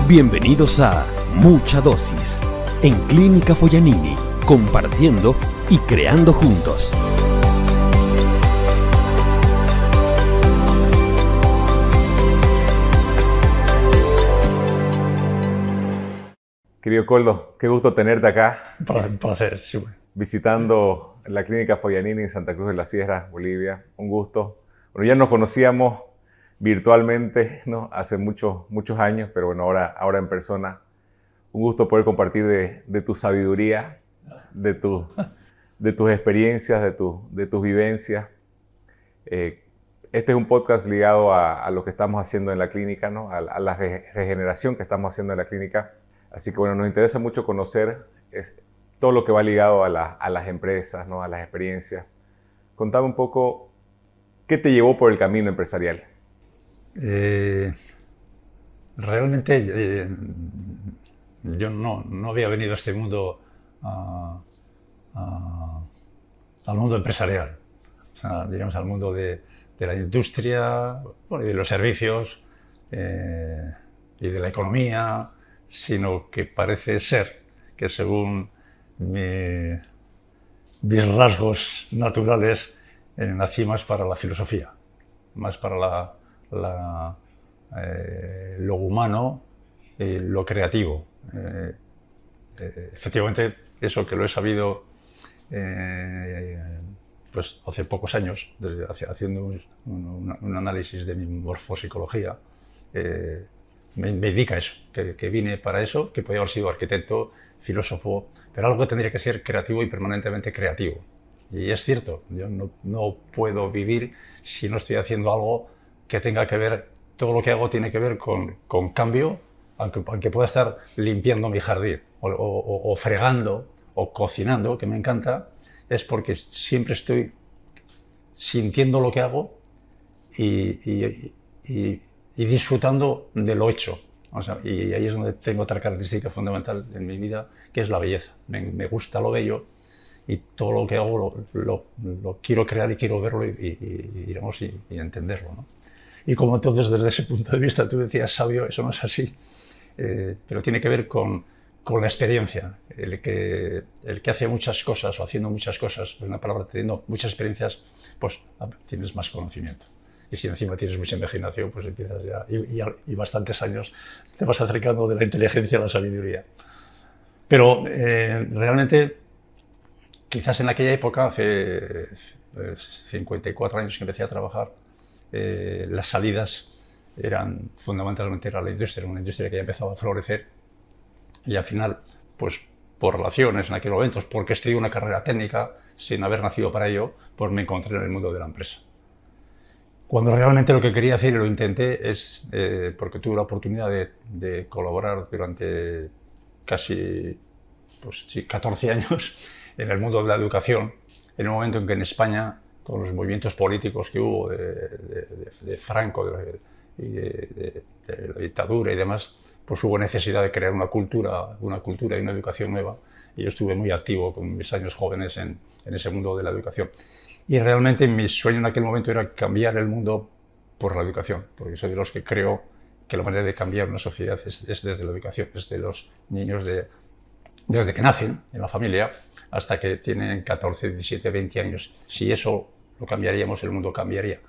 Bienvenidos a Mucha Dosis en Clínica Foglianini, compartiendo y creando juntos. Querido Koldo, qué gusto tenerte acá. Un placer, sí. Visitando la Clínica Foglianini en Santa Cruz de la Sierra, Bolivia. Un gusto. Bueno, ya nos conocíamos virtualmente, ¿no? Hace muchos años, pero bueno, ahora en persona. Un gusto poder compartir de tu sabiduría, de tus experiencias, de tus vivencias. Este es un podcast ligado a lo que estamos haciendo en la clínica, ¿no? A la regeneración que estamos haciendo en la clínica. Así que bueno, nos interesa mucho conocer todo lo que va ligado a las empresas, ¿no? A las experiencias. Contame un poco, ¿qué te llevó por el camino empresarial? Realmente yo no había venido a este mundo, al mundo empresarial, o sea, digamos al mundo de la industria, bueno, y de los servicios y de la economía, sino que parece ser que según mis rasgos naturales nací más para la filosofía, más para lo humano y lo creativo. Efectivamente, eso que lo he sabido pues hace pocos años, haciendo un análisis de mi morfopsicología, me indica eso, que vine para eso, que podía haber sido arquitecto, filósofo, pero algo que tendría que ser creativo y permanentemente creativo. Y es cierto, yo no puedo vivir si no estoy haciendo algo que tenga que ver, todo lo que hago tiene que ver con cambio, aunque pueda estar limpiando mi jardín o fregando o cocinando, que me encanta, es porque siempre estoy sintiendo lo que hago y disfrutando de lo hecho. O sea, y ahí es donde tengo otra característica fundamental en mi vida, que es la belleza. Me gusta lo bello y todo lo que hago lo quiero crear y quiero verlo y entenderlo, ¿no? Y como entonces desde ese punto de vista tú decías sabio, eso no es así, pero tiene que ver con la experiencia. El que hace muchas cosas o haciendo muchas cosas, es una palabra, teniendo muchas experiencias, pues tienes más conocimiento. Y si encima tienes mucha imaginación, pues empiezas ya, y bastantes años, te vas acercando de la inteligencia a la sabiduría. Pero realmente, quizás en aquella época, hace 54 años que empecé a trabajar, las salidas eran fundamentalmente la industria, una industria que ya empezaba a florecer y al final, pues por relaciones en aquellos momentos, porque estudié una carrera técnica sin haber nacido para ello, pues me encontré en el mundo de la empresa. Cuando realmente lo que quería hacer y lo intenté es, porque tuve la oportunidad de colaborar durante casi 14 años en el mundo de la educación, en un momento en que en España, con los movimientos políticos que hubo de Franco, de la dictadura y demás, pues hubo necesidad de crear una cultura y una educación nueva. Y yo estuve muy activo con mis años jóvenes en ese mundo de la educación. Y realmente mi sueño en aquel momento era cambiar el mundo por la educación, porque soy de los que creo que la manera de cambiar una sociedad es desde la educación, desde los niños desde que nacen en la familia hasta que tienen 14, 17, 20 años. Si eso lo cambiaríamos, el mundo cambiaría.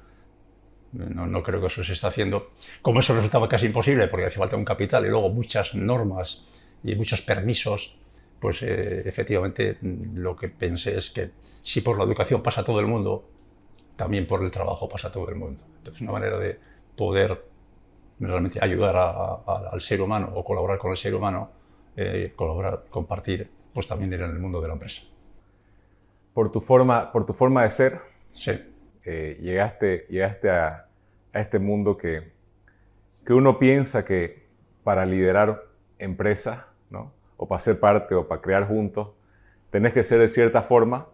No creo que eso se está haciendo. Como eso resultaba casi imposible, porque hace falta un capital y luego muchas normas y muchos permisos, pues efectivamente lo que pensé es que si por la educación pasa todo el mundo, también por el trabajo pasa todo el mundo. Entonces, una manera de poder realmente ayudar al ser humano o colaborar con el ser humano, compartir, pues también era en el mundo de la empresa. Por tu forma de ser, sí. Llegaste a este mundo que uno piensa que para liderar empresas, ¿no? O para ser parte o para crear juntos, tenés que ser de cierta forma,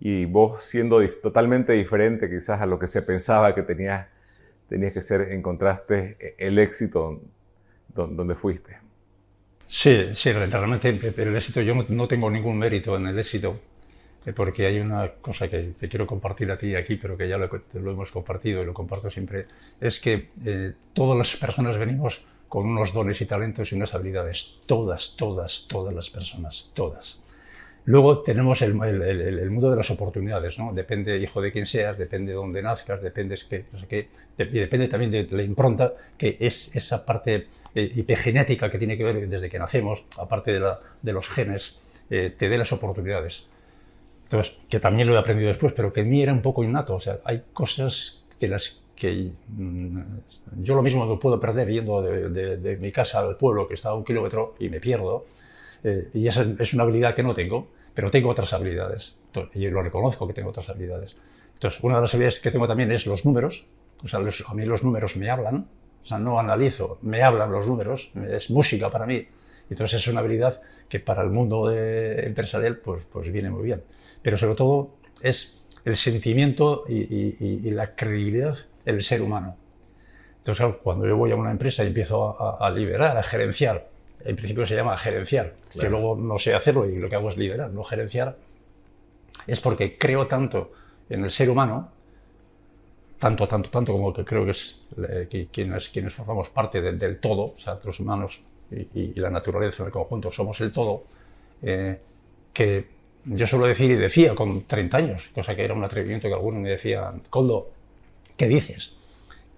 y vos siendo totalmente diferente quizás a lo que se pensaba que tenías que ser, encontraste el éxito donde fuiste. Sí, realmente el éxito, yo no tengo ningún mérito en el éxito, porque hay una cosa que te quiero compartir a ti aquí, pero que ya lo hemos compartido y lo comparto siempre, es que todas las personas venimos con unos dones y talentos y unas habilidades. Todas las personas, todas. Luego tenemos el mundo de las oportunidades, ¿no? Depende, hijo, de quién seas, depende de dónde nazcas, depende, no sé qué, y depende también de la impronta, que es esa parte epigenética que tiene que ver desde que nacemos, aparte de los genes, te dé las oportunidades. Entonces, que también lo he aprendido después, pero que en mí era un poco innato. O sea, hay cosas de las que yo lo mismo me puedo perder yendo de mi casa al pueblo, que está a 1 kilómetro, y me pierdo. Y esa es una habilidad que no tengo, pero tengo otras habilidades. Entonces, y lo reconozco que tengo otras habilidades. Entonces, una de las habilidades que tengo también es los números. O sea, a mí los números me hablan. O sea, no analizo, me hablan los números. Es música para mí. Entonces, es una habilidad que para el mundo empresarial pues viene muy bien. Pero sobre todo es el sentimiento y la credibilidad en el ser humano. Entonces, claro, cuando yo voy a una empresa y empiezo a liderar, a gerenciar, en principio se llama gerenciar, claro, que luego no sé hacerlo y lo que hago es liderar, no gerenciar, es porque creo tanto en el ser humano, tanto como que creo que es quienes formamos parte del todo, o sea, los humanos y la naturaleza en el conjunto somos el todo, que yo suelo decir y decía con 30 años, cosa que era un atrevimiento que algunos me decían, Koldo, ¿qué dices?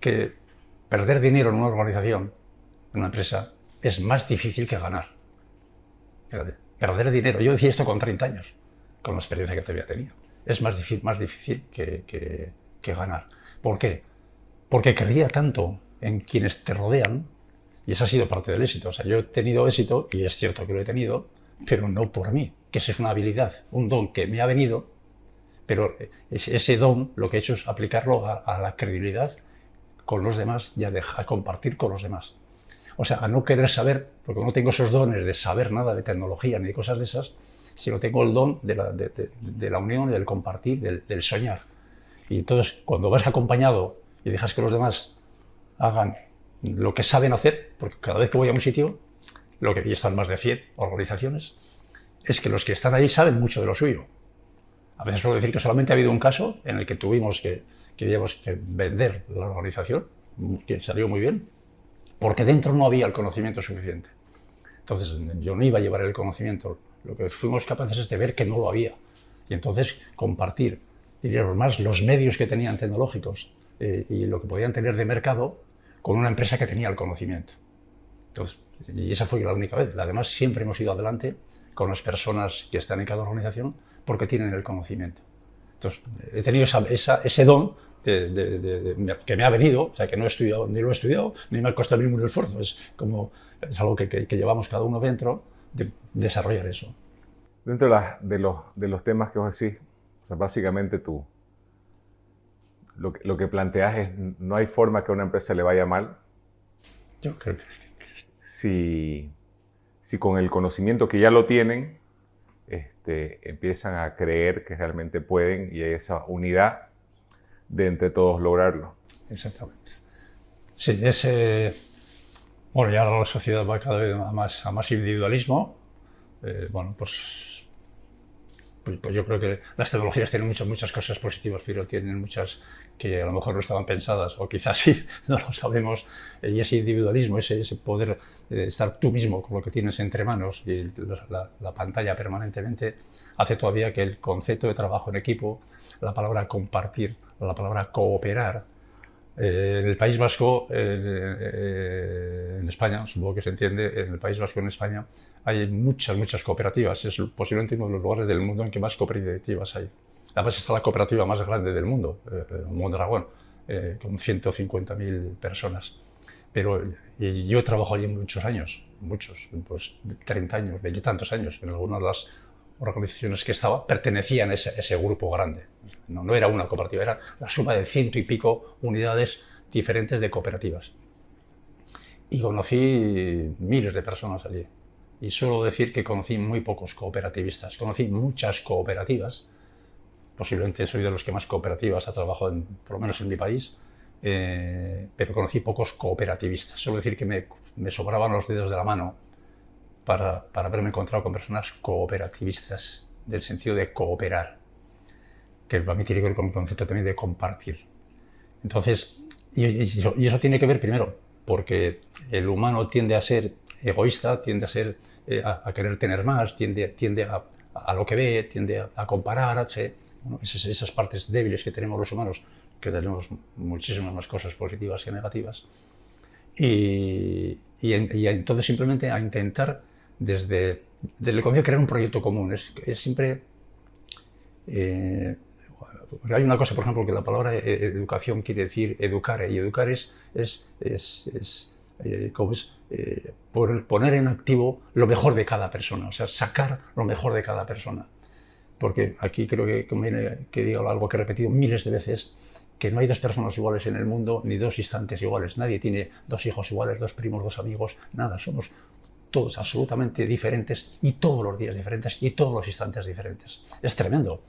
Que perder dinero en una organización, en una empresa, es más difícil que ganar. Perder dinero, yo decía esto con 30 años, con la experiencia que todavía tenía. Es más difícil que ganar. ¿Por qué? Porque creía tanto en quienes te rodean, y esa ha sido parte del éxito. O sea, yo he tenido éxito, y es cierto que lo he tenido, pero no por mí, que esa es una habilidad, un don que me ha venido, pero ese don lo que he hecho es aplicarlo a la credibilidad con los demás y a compartir con los demás. O sea, a no querer saber, porque no tengo esos dones de saber nada de tecnología ni de cosas de esas, sino tengo el don de la unión, del compartir, del soñar. Y entonces, cuando vas acompañado y dejas que los demás hagan lo que saben hacer, porque cada vez que voy a un sitio, y están más de 100 organizaciones, es que los que están ahí saben mucho de lo suyo. A veces suelo decir que solamente ha habido un caso en el que tuvimos que vender la organización, que salió muy bien, porque dentro no había el conocimiento suficiente. Entonces yo no iba a llevar el conocimiento, lo que fuimos capaces es de ver que no lo había. Y entonces compartir, diríamos más, los medios que tenían tecnológicos y lo que podían tener de mercado con una empresa que tenía el conocimiento. Entonces, y esa fue la única vez. Además, siempre hemos ido adelante con las personas que están en cada organización porque tienen el conocimiento. Entonces, he tenido ese don que me ha venido, o sea, que no he estudiado, ni lo he estudiado, ni me ha costado ningún esfuerzo. Es algo que llevamos cada uno dentro, de desarrollar eso. Dentro de los temas que vos decís, o sea, básicamente lo que planteas es, no hay forma que a una empresa le vaya mal. Yo creo que si con el conocimiento que ya lo tienen, empiezan a creer que realmente pueden y hay esa unidad de entre todos lograrlo. Exactamente. Sí, bueno, ya la sociedad va cada vez a más individualismo. Bueno, pues yo creo que las tecnologías tienen muchas cosas positivas, pero tienen muchas que a lo mejor no estaban pensadas, o quizás sí, no lo sabemos. Y ese individualismo, ese poder estar tú mismo con lo que tienes entre manos y la pantalla permanentemente, hace todavía que el concepto de trabajo en equipo, la palabra compartir, la palabra cooperar, en el País Vasco, en España, supongo que se entiende, en el País Vasco, en España, hay muchas cooperativas. Es posiblemente uno de los lugares del mundo en que más cooperativas hay. Además está la cooperativa más grande del mundo, Mondragón, con 150.000 personas. Y yo trabajo allí muchos años, pues 30 años, 20 y tantos años. En algunas de las organizaciones que estaba pertenecían a ese grupo grande. No era una cooperativa, era la suma de 100 y pico unidades diferentes de cooperativas. Y conocí miles de personas allí. Y suelo decir que conocí muy pocos cooperativistas. Conocí muchas cooperativas. Posiblemente soy de los que más cooperativas ha trabajado, por lo menos en mi país. Pero conocí pocos cooperativistas. Suelo decir que me sobraban los dedos de la mano para haberme encontrado con personas cooperativistas, del sentido de cooperar, que para mí tiene que ver con el concepto también de compartir. Entonces, y eso tiene que ver primero porque el humano tiende a ser egoísta, tiende a ser a querer tener más, tiende a lo que ve, tiende a compararse. Bueno, esas partes débiles que tenemos los humanos, que tenemos muchísimas más cosas positivas que negativas. Y entonces simplemente a intentar desde el comienzo crear un proyecto común. Es siempre... hay una cosa, por ejemplo, que la palabra educación quiere decir educare, y educar es poner en activo lo mejor de cada persona, o sea, sacar lo mejor de cada persona. Porque aquí creo que conviene que diga algo que he repetido miles de veces, que no hay dos personas iguales en el mundo, ni dos instantes iguales. Nadie tiene dos hijos iguales, dos primos, dos amigos, nada. Somos todos absolutamente diferentes y todos los días diferentes y todos los instantes diferentes. Es tremendo.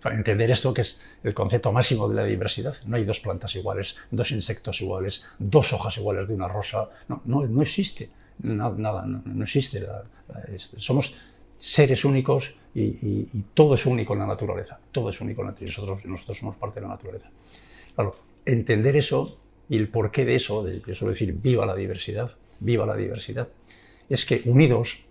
Para entender esto, que es el concepto máximo de la diversidad, no hay dos plantas iguales, dos insectos iguales, dos hojas iguales de una rosa. No existe nada, no existe. Somos seres únicos y todo es único en la naturaleza. Todo es único en la naturaleza. Nosotros somos parte de la naturaleza. Claro, entender eso y el porqué de eso, yo suelo decir viva la diversidad, es que unidos,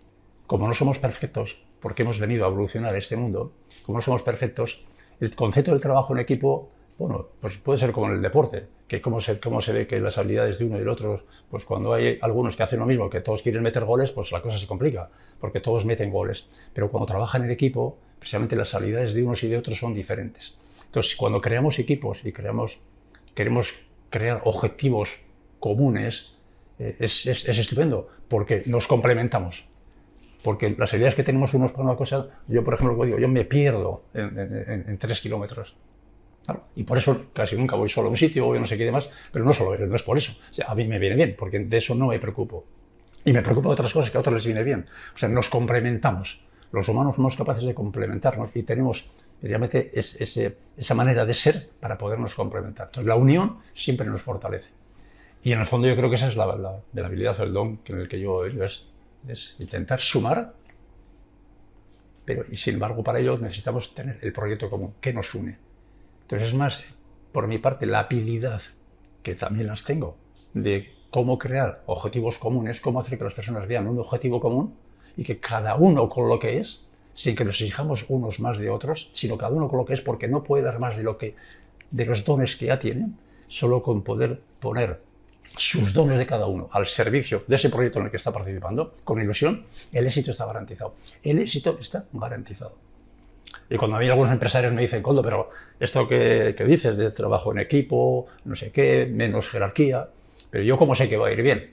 como no somos perfectos, porque hemos venido a evolucionar este mundo, como no somos perfectos, el concepto del trabajo en equipo, bueno, pues puede ser como en el deporte, que cómo se ve que las habilidades de uno y del otro, pues cuando hay algunos que hacen lo mismo, que todos quieren meter goles, pues la cosa se complica, porque todos meten goles. Pero cuando trabajan en equipo, precisamente las habilidades de unos y de otros son diferentes. Entonces, cuando creamos equipos y queremos crear objetivos comunes, es estupendo, porque nos complementamos. Porque las ideas que tenemos unos para una cosa, yo por ejemplo digo, yo me pierdo en 3 kilómetros. Claro, y por eso casi nunca voy solo a un sitio, voy a no sé qué demás, pero no es por eso. O sea, a mí me viene bien, porque de eso no me preocupo. Y me preocupa de otras cosas que a otros les viene bien. O sea, nos complementamos. Los humanos somos capaces de complementarnos y tenemos realmente esa manera de ser para podernos complementar. Entonces, la unión siempre nos fortalece. Y en el fondo yo creo que esa es la habilidad o el don en el que yo es intentar sumar, pero y sin embargo para ello necesitamos tener el proyecto común que nos une. Entonces es más, por mi parte, la habilidad, que también las tengo, de cómo crear objetivos comunes, cómo hacer que las personas vean un objetivo común y que cada uno con lo que es, sin que nos exijamos unos más de otros, sino cada uno con lo que es, porque no puede dar más de los dones que ya tiene, solo con poder poner sus dones de cada uno al servicio de ese proyecto en el que está participando, con ilusión, el éxito está garantizado. El éxito está garantizado. Y cuando a mí algunos empresarios me dicen, Koldo, pero esto que dices de trabajo en equipo, no sé qué, menos jerarquía, pero yo cómo sé que va a ir bien.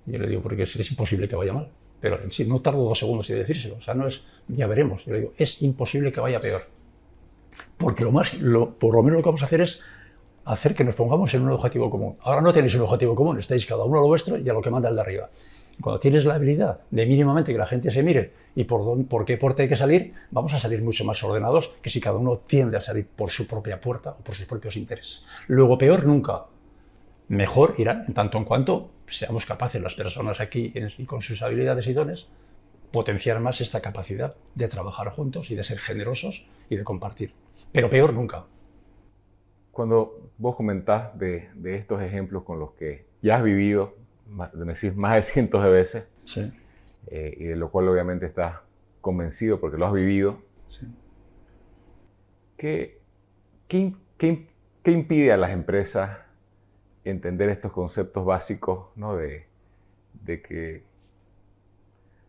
Y yo le digo, porque es imposible que vaya mal. Pero en sí, no tardo 2 segundos en decírselo. O sea, no es, ya veremos. Yo le digo, es imposible que vaya peor. Porque por lo menos lo que vamos a hacer es hacer que nos pongamos en un objetivo común. Ahora no tenéis un objetivo común, estáis cada uno a lo vuestro y a lo que manda el de arriba. Cuando tienes la habilidad de mínimamente que la gente se mire y por qué puerta hay que salir, vamos a salir mucho más ordenados que si cada uno tiende a salir por su propia puerta o por sus propios intereses. Luego peor nunca. Mejor irá en tanto en cuanto seamos capaces las personas aquí y con sus habilidades y dones potenciar más esta capacidad de trabajar juntos y de ser generosos y de compartir. Pero peor nunca. Cuando vos comentás de estos ejemplos con los que ya has vivido, me decís más de cientos de veces, sí. Y de lo cual obviamente estás convencido porque lo has vivido, Sí. ¿qué impide a las empresas entender estos conceptos básicos, ¿no? de que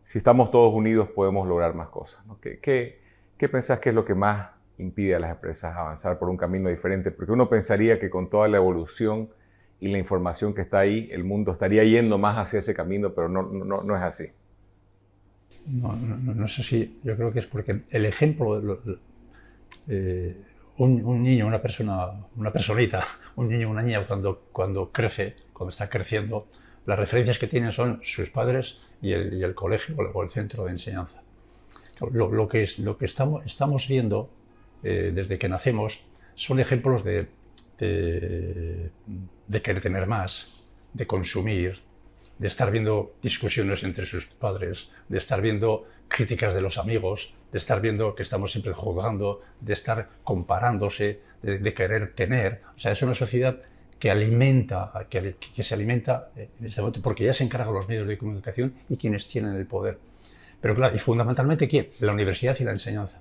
si estamos todos unidos podemos lograr más cosas, ¿no? ¿Qué pensás que es lo que más impide a las empresas avanzar por un camino diferente? Porque uno pensaría que con toda la evolución y la información que está ahí, el mundo estaría yendo más hacia ese camino, pero no es así. No sé si, yo creo que es porque el ejemplo, un niño, una personita, un niño, una niña cuando crece, cuando está creciendo, las referencias que tienen son sus padres y el colegio o el centro de enseñanza. Lo que estamos viendo desde que nacemos son ejemplos de querer tener más, de consumir, de estar viendo discusiones entre sus padres, de estar viendo críticas de los amigos, de estar viendo que estamos siempre juzgando, de estar comparándose, de querer tener. O sea, es una sociedad que alimenta, que se alimenta en este momento, porque ya se encargan los medios de comunicación y quienes tienen el poder. Pero claro, y fundamentalmente, ¿quién? La universidad y la enseñanza.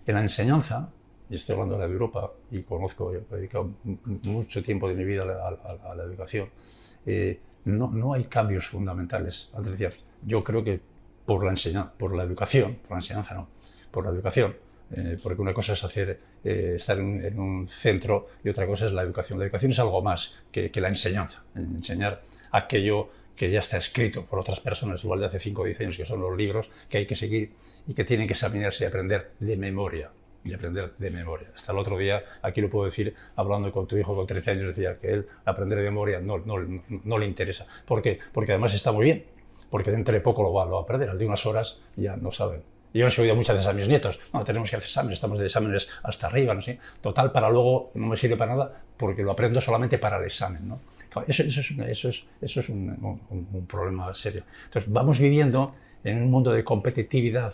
En la enseñanza, y estoy hablando de la de Europa, y conozco, he dedicado mucho tiempo de mi vida a la educación, no hay cambios fundamentales. Antes decías, yo creo que por la educación, por la enseñanza no, por la educación, porque una cosa es estar en un centro y otra cosa es la educación. La educación es algo más que la enseñanza, enseñar aquello que ya está escrito por otras personas, igual de hace 5 o 10 años, que son los libros que hay que seguir y que tienen que examinarse y aprender de memoria. Hasta el otro día, aquí lo puedo decir, hablando con tu hijo con 13 años, decía que él aprender de memoria no le interesa. ¿Por qué? Porque además está muy bien, porque dentro de poco lo va a perder, al de unas horas ya no saben. Yo he oído muchas veces a mis nietos, no, tenemos que hacer exámenes, estamos de exámenes hasta arriba, no sé. Total, para luego no me sirve para nada porque lo aprendo solamente para el examen, ¿no? Eso es un problema serio. Entonces, vamos viviendo en un mundo de competitividad,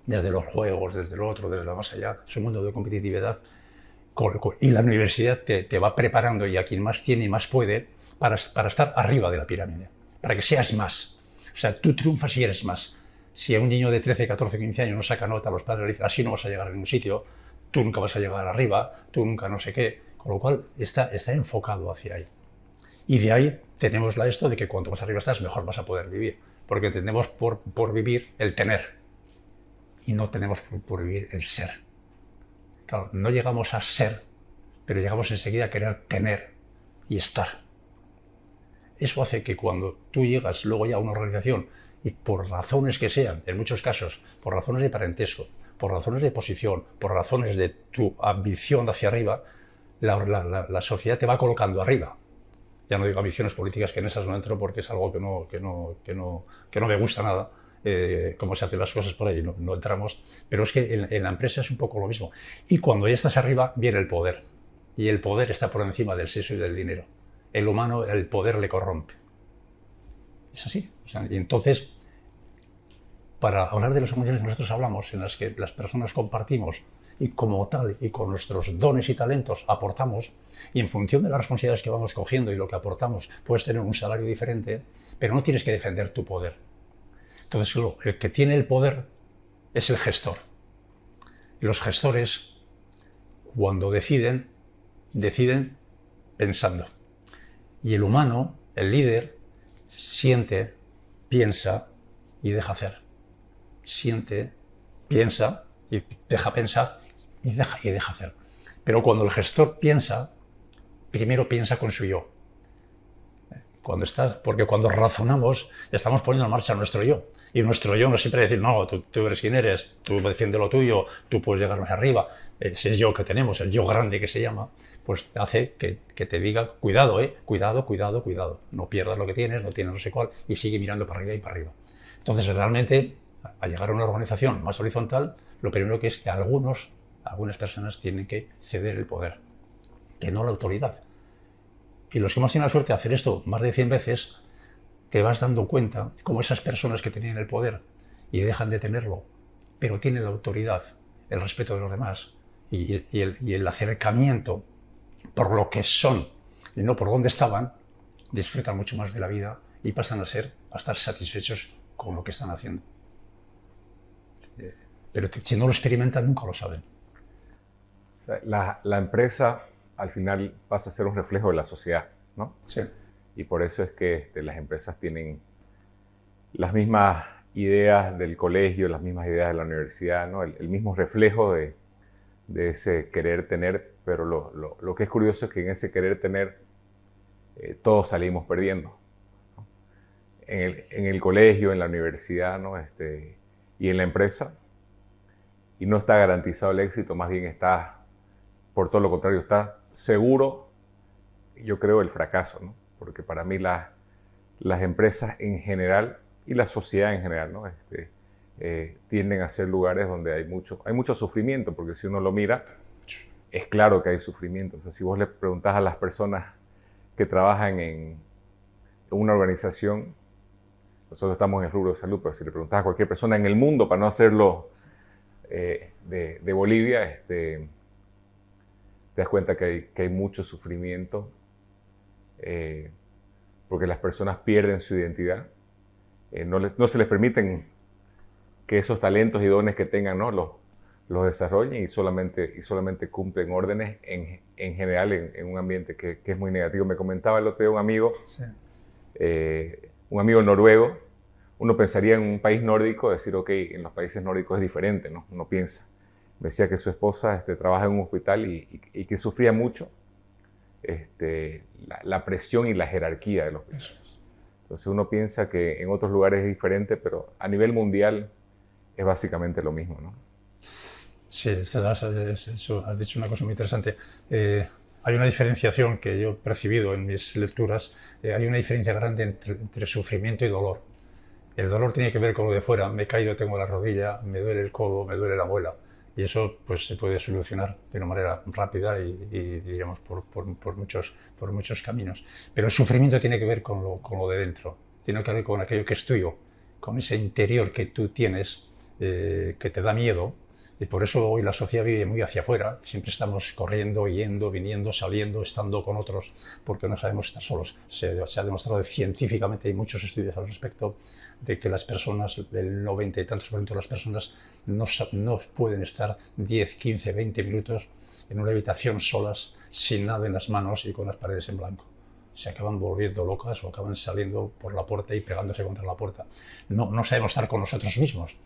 desde los juegos, desde lo otro, desde lo más allá. Es un mundo de competitividad y la universidad te va preparando, y a quien más tiene y más puede, para estar arriba de la pirámide, para que seas más. O sea, tú triunfas y eres más. Si a un niño de 13, 14, 15 años no saca nota, los padres le dicen, así no vas a llegar a ningún sitio, tú nunca vas a llegar arriba, tú nunca no sé qué. Con lo cual está enfocado hacia ahí. Y de ahí tenemos esto de que cuanto más arriba estás, mejor vas a poder vivir. Porque entendemos por vivir el tener. Y no tenemos por vivir el ser. Claro, no llegamos a ser, pero llegamos enseguida a querer tener y estar. Eso hace que cuando tú llegas luego ya a una organización y por razones que sean, en muchos casos, por razones de parentesco, por razones de posición, por razones de tu ambición hacia arriba, la sociedad te va colocando arriba. Ya no digo ambiciones políticas, que en esas no entro porque es algo que no me gusta nada, cómo se hacen las cosas por ahí, no entramos. Pero es que en la empresa es un poco lo mismo. Y cuando ya estás arriba, viene el poder. Y el poder está por encima del sexo y del dinero. El humano, el poder le corrompe. Es así. O sea, y entonces, para hablar de las emociones que nosotros hablamos, en las que las personas compartimos y como tal, y con nuestros dones y talentos aportamos, y en función de las responsabilidades que vamos cogiendo y lo que aportamos, puedes tener un salario diferente, pero no tienes que defender tu poder. Entonces, el que tiene el poder es el gestor. Y los gestores, cuando deciden pensando. Y el humano, el líder, siente, piensa y deja hacer. Siente, piensa y deja pensar y deja hacer. Pero cuando el gestor piensa, primero piensa con su yo. Porque cuando razonamos, estamos poniendo en marcha nuestro yo. Y nuestro yo no siempre decir, no, tú eres quien eres, tú defiende lo tuyo, tú puedes llegar más arriba. Ese yo que tenemos, el yo grande que se llama, pues hace que te diga, cuidado, cuidado. No pierdas lo que tienes, no tienes no sé cuál, y sigue mirando para arriba y para arriba. Entonces, realmente, al llegar a una organización más horizontal, lo primero que es que algunas personas tienen que ceder el poder, que no la autoridad. Y los que hemos tenido la suerte de hacer esto más de 100 veces, te vas dando cuenta cómo esas personas que tenían el poder y dejan de tenerlo, pero tienen la autoridad, el respeto de los demás y el acercamiento por lo que son y no por dónde estaban, disfrutan mucho más de la vida y pasan a estar satisfechos con lo que están haciendo. Pero si no lo experimentan, nunca lo saben. La empresa al final pasa a ser un reflejo de la sociedad, ¿no? Sí. Y por eso es que las empresas tienen las mismas ideas del colegio, las mismas ideas de la universidad, ¿no? El mismo reflejo de ese querer tener, pero lo que es curioso es que en ese querer tener todos salimos perdiendo, ¿no? En el colegio, en la universidad, ¿no? Y en la empresa, y no está garantizado el éxito, más bien está, por todo lo contrario, está seguro, yo creo, el fracaso, ¿no? Porque para mí las empresas en general y la sociedad en general, ¿no? Tienden a ser lugares donde hay mucho sufrimiento, porque si uno lo mira, es claro que hay sufrimiento. O sea, si vos le preguntás a las personas que trabajan en una organización, nosotros estamos en el rubro de salud, pero si le preguntás a cualquier persona en el mundo, para no hacerlo de Bolivia, te das cuenta que hay mucho sufrimiento porque las personas pierden su identidad, no se les permiten que esos talentos y dones que tengan, ¿no? los desarrollen y solamente cumplen órdenes en general en un ambiente que es muy negativo. Me comentaba el otro día un amigo noruego. Uno pensaría en un país nórdico, decir, ok, en los países nórdicos es diferente, ¿no? Uno piensa. Me decía que su esposa trabaja en un hospital y que sufría mucho la presión y la jerarquía de los hospitales. Entonces uno piensa que en otros lugares es diferente, pero a nivel mundial es básicamente lo mismo, ¿no? Sí, has dicho una cosa muy interesante. Hay una diferenciación que yo he percibido en mis lecturas, hay una diferencia grande entre sufrimiento y dolor. El dolor tiene que ver con lo de fuera, me he caído, tengo la rodilla, me duele el codo, me duele la muela. Y eso pues, se puede solucionar de una manera rápida y diríamos, por muchos caminos. Pero el sufrimiento tiene que ver con lo de dentro, tiene que ver con aquello que es tuyo, con ese interior que tú tienes, que te da miedo. Y por eso hoy la sociedad vive muy hacia afuera, siempre estamos corriendo, yendo, viniendo, saliendo, estando con otros, porque no sabemos estar solos. Se ha demostrado científicamente, hay muchos estudios al respecto, de que las personas, el 90 y tantos por ciento de las personas, no pueden estar 10, 15, 20 minutos en una habitación solas, sin nada en las manos y con las paredes en blanco. Se acaban volviendo locas o acaban saliendo por la puerta y pegándose contra la puerta. No sabemos estar con nosotros mismos.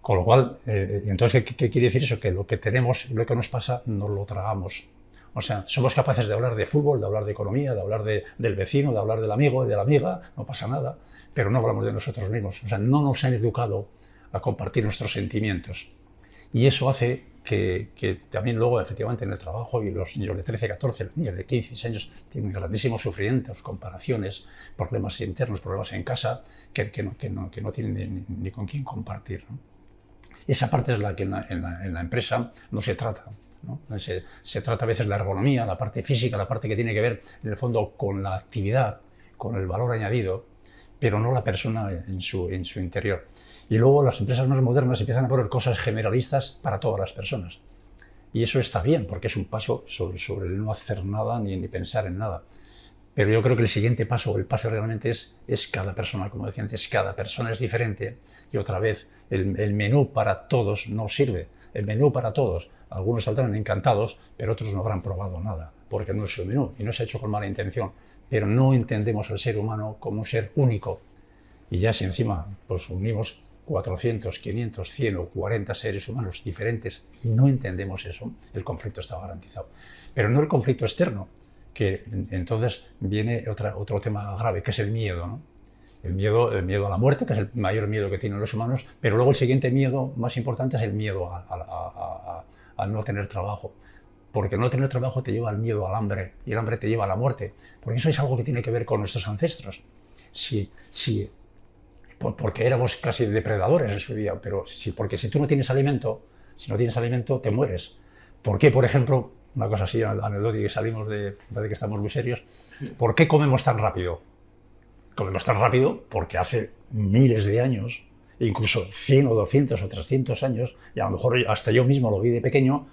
Con lo cual, entonces, ¿qué quiere decir eso? Que lo que tenemos, lo que nos pasa, nos lo tragamos. O sea, somos capaces de hablar de fútbol, de hablar de economía, de hablar del vecino, de hablar del amigo y de la amiga, no pasa nada, pero no hablamos de nosotros mismos. O sea, no nos han educado a compartir nuestros sentimientos. Y eso hace que también luego, efectivamente, en el trabajo, y los niños de 13, 14, los niños de 15, 16 años tienen grandísimos sufrimientos, comparaciones, problemas internos, problemas en casa, que no tienen ni con quién compartir, ¿no? Esa parte es la que en la empresa no se trata, ¿no? Se trata a veces la ergonomía, la parte física, la parte que tiene que ver, en el fondo, con la actividad, con el valor añadido, pero no la persona en su interior. Y luego las empresas más modernas empiezan a poner cosas generalistas para todas las personas. Y eso está bien, porque es un paso sobre el no hacer nada ni pensar en nada. Pero yo creo que el siguiente paso, el paso realmente es cada persona, como decía antes, cada persona es diferente. Y otra vez, el menú para todos no sirve. El menú para todos, algunos saldrán encantados, pero otros no habrán probado nada, porque no es su menú y no se ha hecho con mala intención. Pero no entendemos al ser humano como un ser único. Y ya si encima pues, unimos 400, 500, 100 o 40 seres humanos diferentes y no entendemos eso, el conflicto está garantizado. Pero no el conflicto externo, que entonces viene otro tema grave, que es el miedo, ¿no? El miedo a la muerte, que es el mayor miedo que tienen los humanos, pero luego el siguiente miedo más importante es el miedo a no tener trabajo. Porque no tener trabajo te lleva al miedo al hambre, y el hambre te lleva a la muerte. Porque eso es algo que tiene que ver con nuestros ancestros. Porque éramos casi depredadores en su día, pero porque si tú no tienes alimento, te mueres. ¿Por qué, por ejemplo, una cosa así anecdótica, que salimos de que estamos muy serios, ¿por qué comemos tan rápido? Comemos tan rápido porque hace miles de años, incluso 100 o 200 o 300 años, y a lo mejor hasta yo mismo lo vi de pequeño,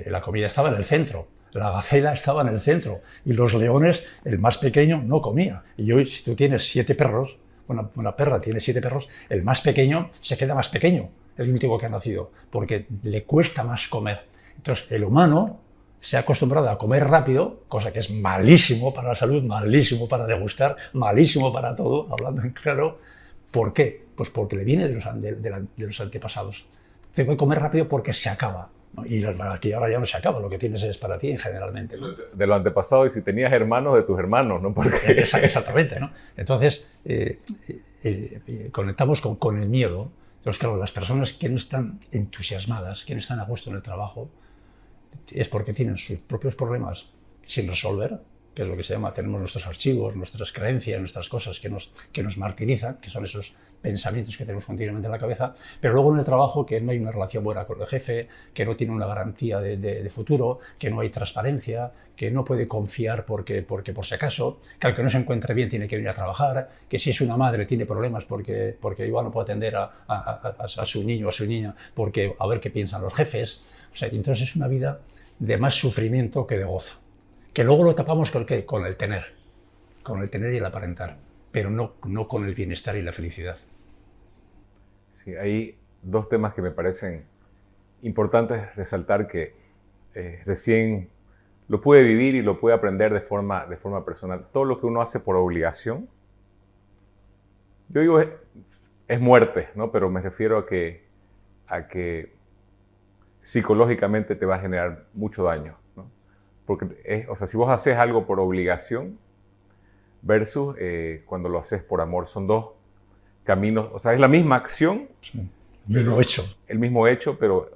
la comida estaba en el centro. La gacela estaba en el centro y los leones, el más pequeño, no comía. Y hoy, si tú tienes 7 perros, una perra tiene 7 perros, el más pequeño se queda más pequeño, el último que ha nacido, porque le cuesta más comer. Entonces, el humano se ha acostumbrado a comer rápido, cosa que es malísimo para la salud, malísimo para degustar, malísimo para todo, hablando en claro. ¿Por qué? Pues porque le viene de los antepasados. Tengo que comer rápido porque se acaba, ¿no? Y aquí ahora ya no se acaba, lo que tienes es para ti generalmente, ¿no? De los antepasados, y si tenías hermanos, de tus hermanos, ¿no? Porque... Exactamente, ¿no? Entonces, conectamos con el miedo. Entonces, claro, las personas que no están entusiasmadas, que no están a gusto en el trabajo, es porque tienen sus propios problemas sin resolver, que es lo que se llama, tenemos nuestros archivos, nuestras creencias, nuestras cosas que nos martirizan, que son esos pensamientos que tenemos continuamente en la cabeza, pero luego en el trabajo que no hay una relación buena con el jefe, que no tiene una garantía de futuro, que no hay transparencia, que no puede confiar porque por si acaso, que aunque no se encuentre bien tiene que venir a trabajar, que si es una madre tiene problemas porque igual no puede atender a su niño o a su niña porque a ver qué piensan los jefes. O sea, entonces es una vida de más sufrimiento que de gozo, que luego lo tapamos con, ¿qué? Con el tener y el aparentar, pero no con el bienestar y la felicidad. Sí, hay dos temas que me parecen importantes resaltar que recién lo pude vivir y lo pude aprender de forma personal. Todo lo que uno hace por obligación, yo digo es muerte, ¿no? Pero me refiero a que psicológicamente te va a generar mucho daño, ¿no? Porque, o sea, si vos haces algo por obligación versus cuando lo haces por amor, son dos caminos, o sea, es la misma acción, Sí. El mismo hecho, pero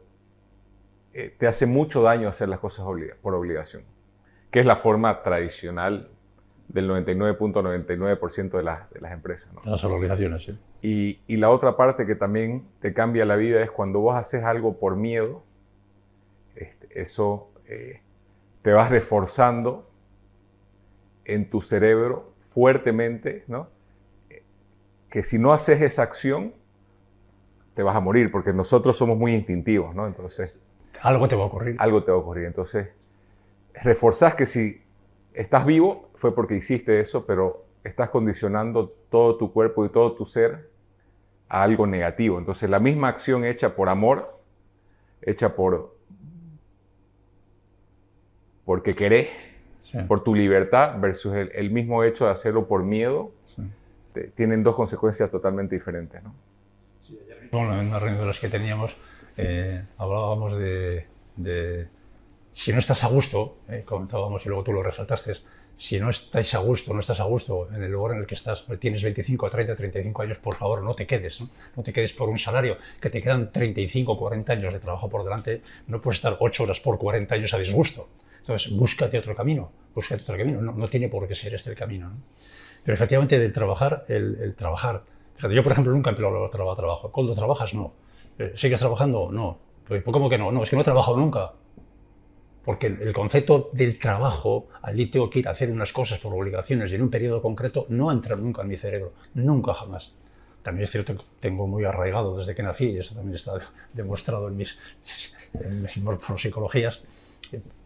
te hace mucho daño hacer las cosas por obligación, que es la forma tradicional del 99.99% de las empresas, ¿no? Las obligaciones, sí. Y la otra parte que también te cambia la vida es cuando vos haces algo por miedo, eso te vas reforzando en tu cerebro fuertemente, ¿no? Que si no haces esa acción, te vas a morir, porque nosotros somos muy instintivos, ¿no? Entonces, algo te va a ocurrir. Algo te va a ocurrir. Entonces, reforzás que si estás vivo fue porque hiciste eso, pero estás condicionando todo tu cuerpo y todo tu ser a algo negativo. Entonces, la misma acción hecha por amor, hecha porque querés, sí, por tu libertad, versus el mismo hecho de hacerlo por miedo, sí, tienen dos consecuencias totalmente diferentes, ¿no? Sí, bueno, en una reunión de las que teníamos, hablábamos de si no estás a gusto, comentábamos y luego tú lo resaltaste, si no estáis a gusto, no estás a gusto en el lugar en el que estás, tienes 25, 30, 35 años, por favor, no te quedes, ¿no? No te quedes por un salario, que te quedan 35, 40 años de trabajo por delante, no puedes estar 8 horas por 40 años a disgusto. Entonces, búscate otro camino, no tiene por qué ser este el camino, ¿no? Pero efectivamente, del trabajar, el trabajar, fíjate, yo por ejemplo nunca he empleado la palabra trabajo. ¿Cuándo trabajas? No. ¿Sigues trabajando? No. Pues, ¿cómo que no? No, es que no he trabajado nunca. Porque el concepto del trabajo, allí tengo que ir a hacer unas cosas por obligaciones y en un periodo concreto, no entra nunca en mi cerebro, nunca jamás. También es cierto que tengo muy arraigado desde que nací, y eso también está demostrado en mis morfopsicologías,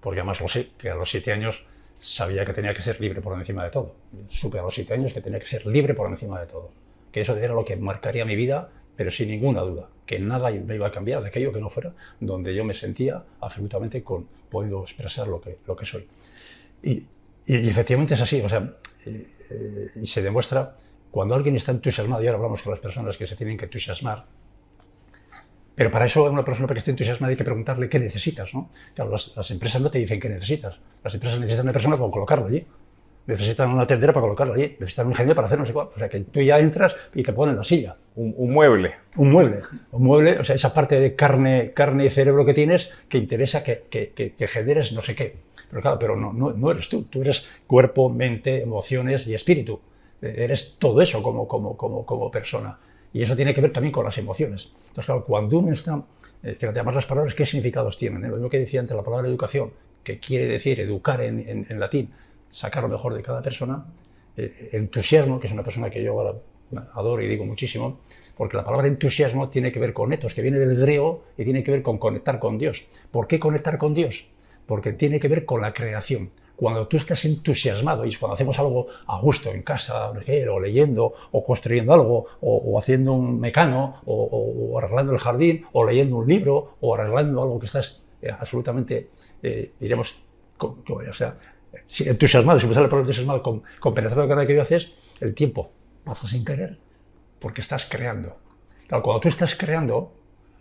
porque además lo sé, que a los 7 años sabía que tenía que ser libre por encima de todo. Supe a los 7 años que tenía que ser libre por encima de todo. Que eso era lo que marcaría mi vida, pero sin ninguna duda, que nada me iba a cambiar de aquello que no fuera donde yo me sentía absolutamente puedo expresar lo que soy. Y efectivamente es así, o sea, y se demuestra cuando alguien está entusiasmado, y ahora hablamos con las personas que se tienen que entusiasmar, pero para eso a una persona para que esté entusiasmada hay que preguntarle qué necesitas, ¿no? Claro, las empresas no te dicen qué necesitas, las empresas necesitan una persona para colocarlo allí. Necesitan una tendera para colocarlo allí, necesitan un ingeniero para hacer no sé cuál. O sea, que tú ya entras y te ponen la silla. Un mueble. Un mueble, o sea, esa parte de carne y cerebro que tienes que interesa que generes no sé qué. Pero claro, pero no eres tú. Tú eres cuerpo, mente, emociones y espíritu. Eres todo eso como persona. Y eso tiene que ver también con las emociones. Entonces, claro, cuando uno está... Fíjate, además las palabras, ¿qué significados tienen? Lo mismo que decía antes la palabra educación, que quiere decir educar en latín, sacar lo mejor de cada persona. Entusiasmo, que es una persona que yo ahora adoro y digo muchísimo, porque la palabra entusiasmo tiene que ver con etos, que viene del griego y tiene que ver con conectar con Dios. ¿Por qué conectar con Dios? Porque tiene que ver con la creación. Cuando tú estás entusiasmado, y es cuando hacemos algo a gusto en casa, o leyendo, o construyendo algo, o haciendo un mecano, o arreglando el jardín, o leyendo un libro, o arreglando algo que estás absolutamente, diremos, o sea, entusiasmado, si me sale la palabra entusiasmado, compenetrado con aquello que haces, el tiempo pasa sin querer, porque estás creando. Claro, cuando tú estás creando,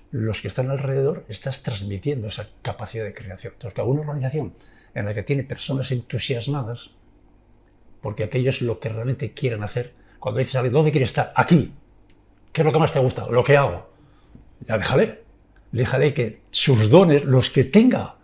los que están alrededor, estás transmitiendo esa capacidad de creación. Entonces, cada una organización en la que tiene personas entusiasmadas, porque aquello es lo que realmente quieren hacer. Cuando dices a alguien, ¿dónde quieres estar? Aquí. ¿Qué es lo que más te gusta? Lo que hago. Ya déjale que sus dones, los que tenga,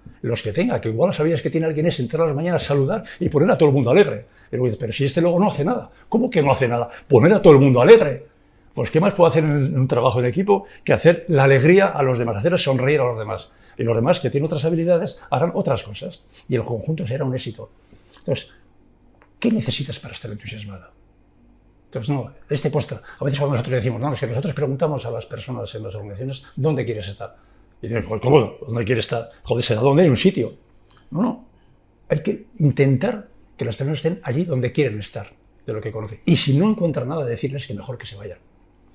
que igual las habilidades que tiene alguien es entrar a las mañanas, saludar y poner a todo el mundo alegre. Pero si este luego no hace nada, ¿cómo que no hace nada? Poner a todo el mundo alegre. Pues ¿qué más puedo hacer en un trabajo en equipo que hacer la alegría a los demás, hacer sonreír a los demás? Y los demás que tienen otras habilidades harán otras cosas y el conjunto será un éxito. Entonces, ¿qué necesitas para estar entusiasmado? Entonces, no, este puesto, a veces cuando nosotros decimos, no, es que nosotros preguntamos a las personas en las organizaciones, ¿dónde quieres estar? Y dicen, ¿cómo? ¿Dónde quieres estar? Joder, ¿será dónde hay un sitio? No. hay que intentar que las personas estén allí donde quieren estar, de lo que conocen. Y si no encuentran nada, decirles que mejor que se vayan.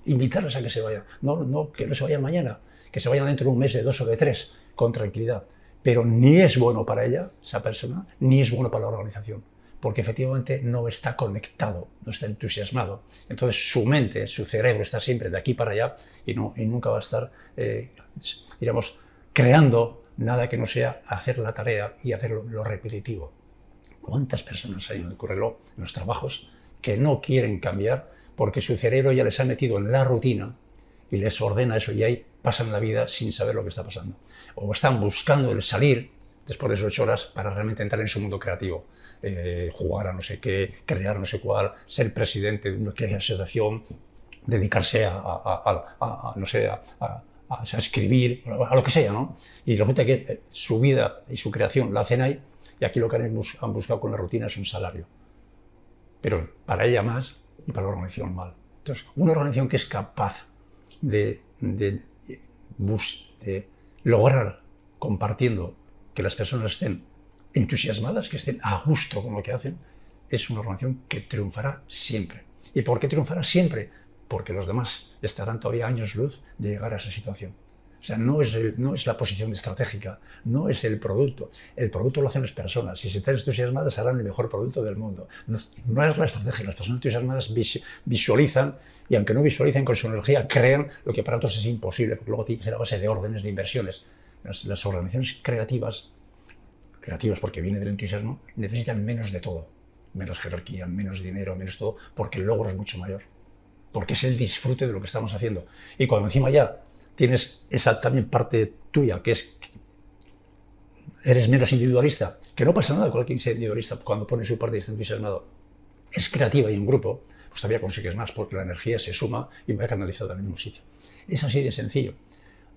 Invitarles a que se vayan. No que no se vayan mañana, que se vayan dentro de un mes, de 2 o de 3, con tranquilidad. Pero ni es bueno para ella, esa persona, ni es bueno para la organización, porque efectivamente no está conectado, no está entusiasmado. Entonces su mente, su cerebro está siempre de aquí para allá y nunca va a estar, digamos, creando nada que no sea hacer la tarea y hacer lo repetitivo. ¿Cuántas personas hay en el currelo, en los trabajos, que no quieren cambiar porque su cerebro ya les ha metido en la rutina y les ordena eso, y ahí pasan la vida sin saber lo que está pasando? O están buscando el salir después de esas 8 horas para realmente entrar en su mundo creativo, jugar a no sé qué, crear no sé cuál, ser presidente de una asociación, dedicarse a escribir, a lo que sea, ¿no? Y resulta que su vida y su creación la hacen ahí, y aquí lo que han buscado con la rutina es un salario. Pero para ella más y para la organización mal. Entonces, una organización que es capaz de lograr, compartiendo, que las personas estén entusiasmadas, que estén a gusto con lo que hacen, es una organización que triunfará siempre. ¿Y por qué triunfará siempre? Porque los demás estarán todavía años luz de llegar a esa situación. O sea, no es la posición estratégica, no es el producto lo hacen las personas. Si están entusiasmadas, harán el mejor producto del mundo. No es la estrategia, las personas entusiasmadas visualizan, y aunque no visualicen con su energía, crean lo que para otros es imposible, porque luego tiene que ser a base de órdenes, de inversiones. Las organizaciones creativas porque vienen del entusiasmo, necesitan menos de todo. Menos jerarquía, menos dinero, menos todo, porque el logro es mucho mayor. Porque es el disfrute de lo que estamos haciendo. Y cuando encima ya tienes esa también parte tuya, que es que eres menos individualista, que no pasa nada con alguien sea individualista cuando pone su parte y está entusiasmado, es creativa y en grupo, pues todavía consigues más, porque la energía se suma y va canalizada al mismo sitio. Es así de sencillo.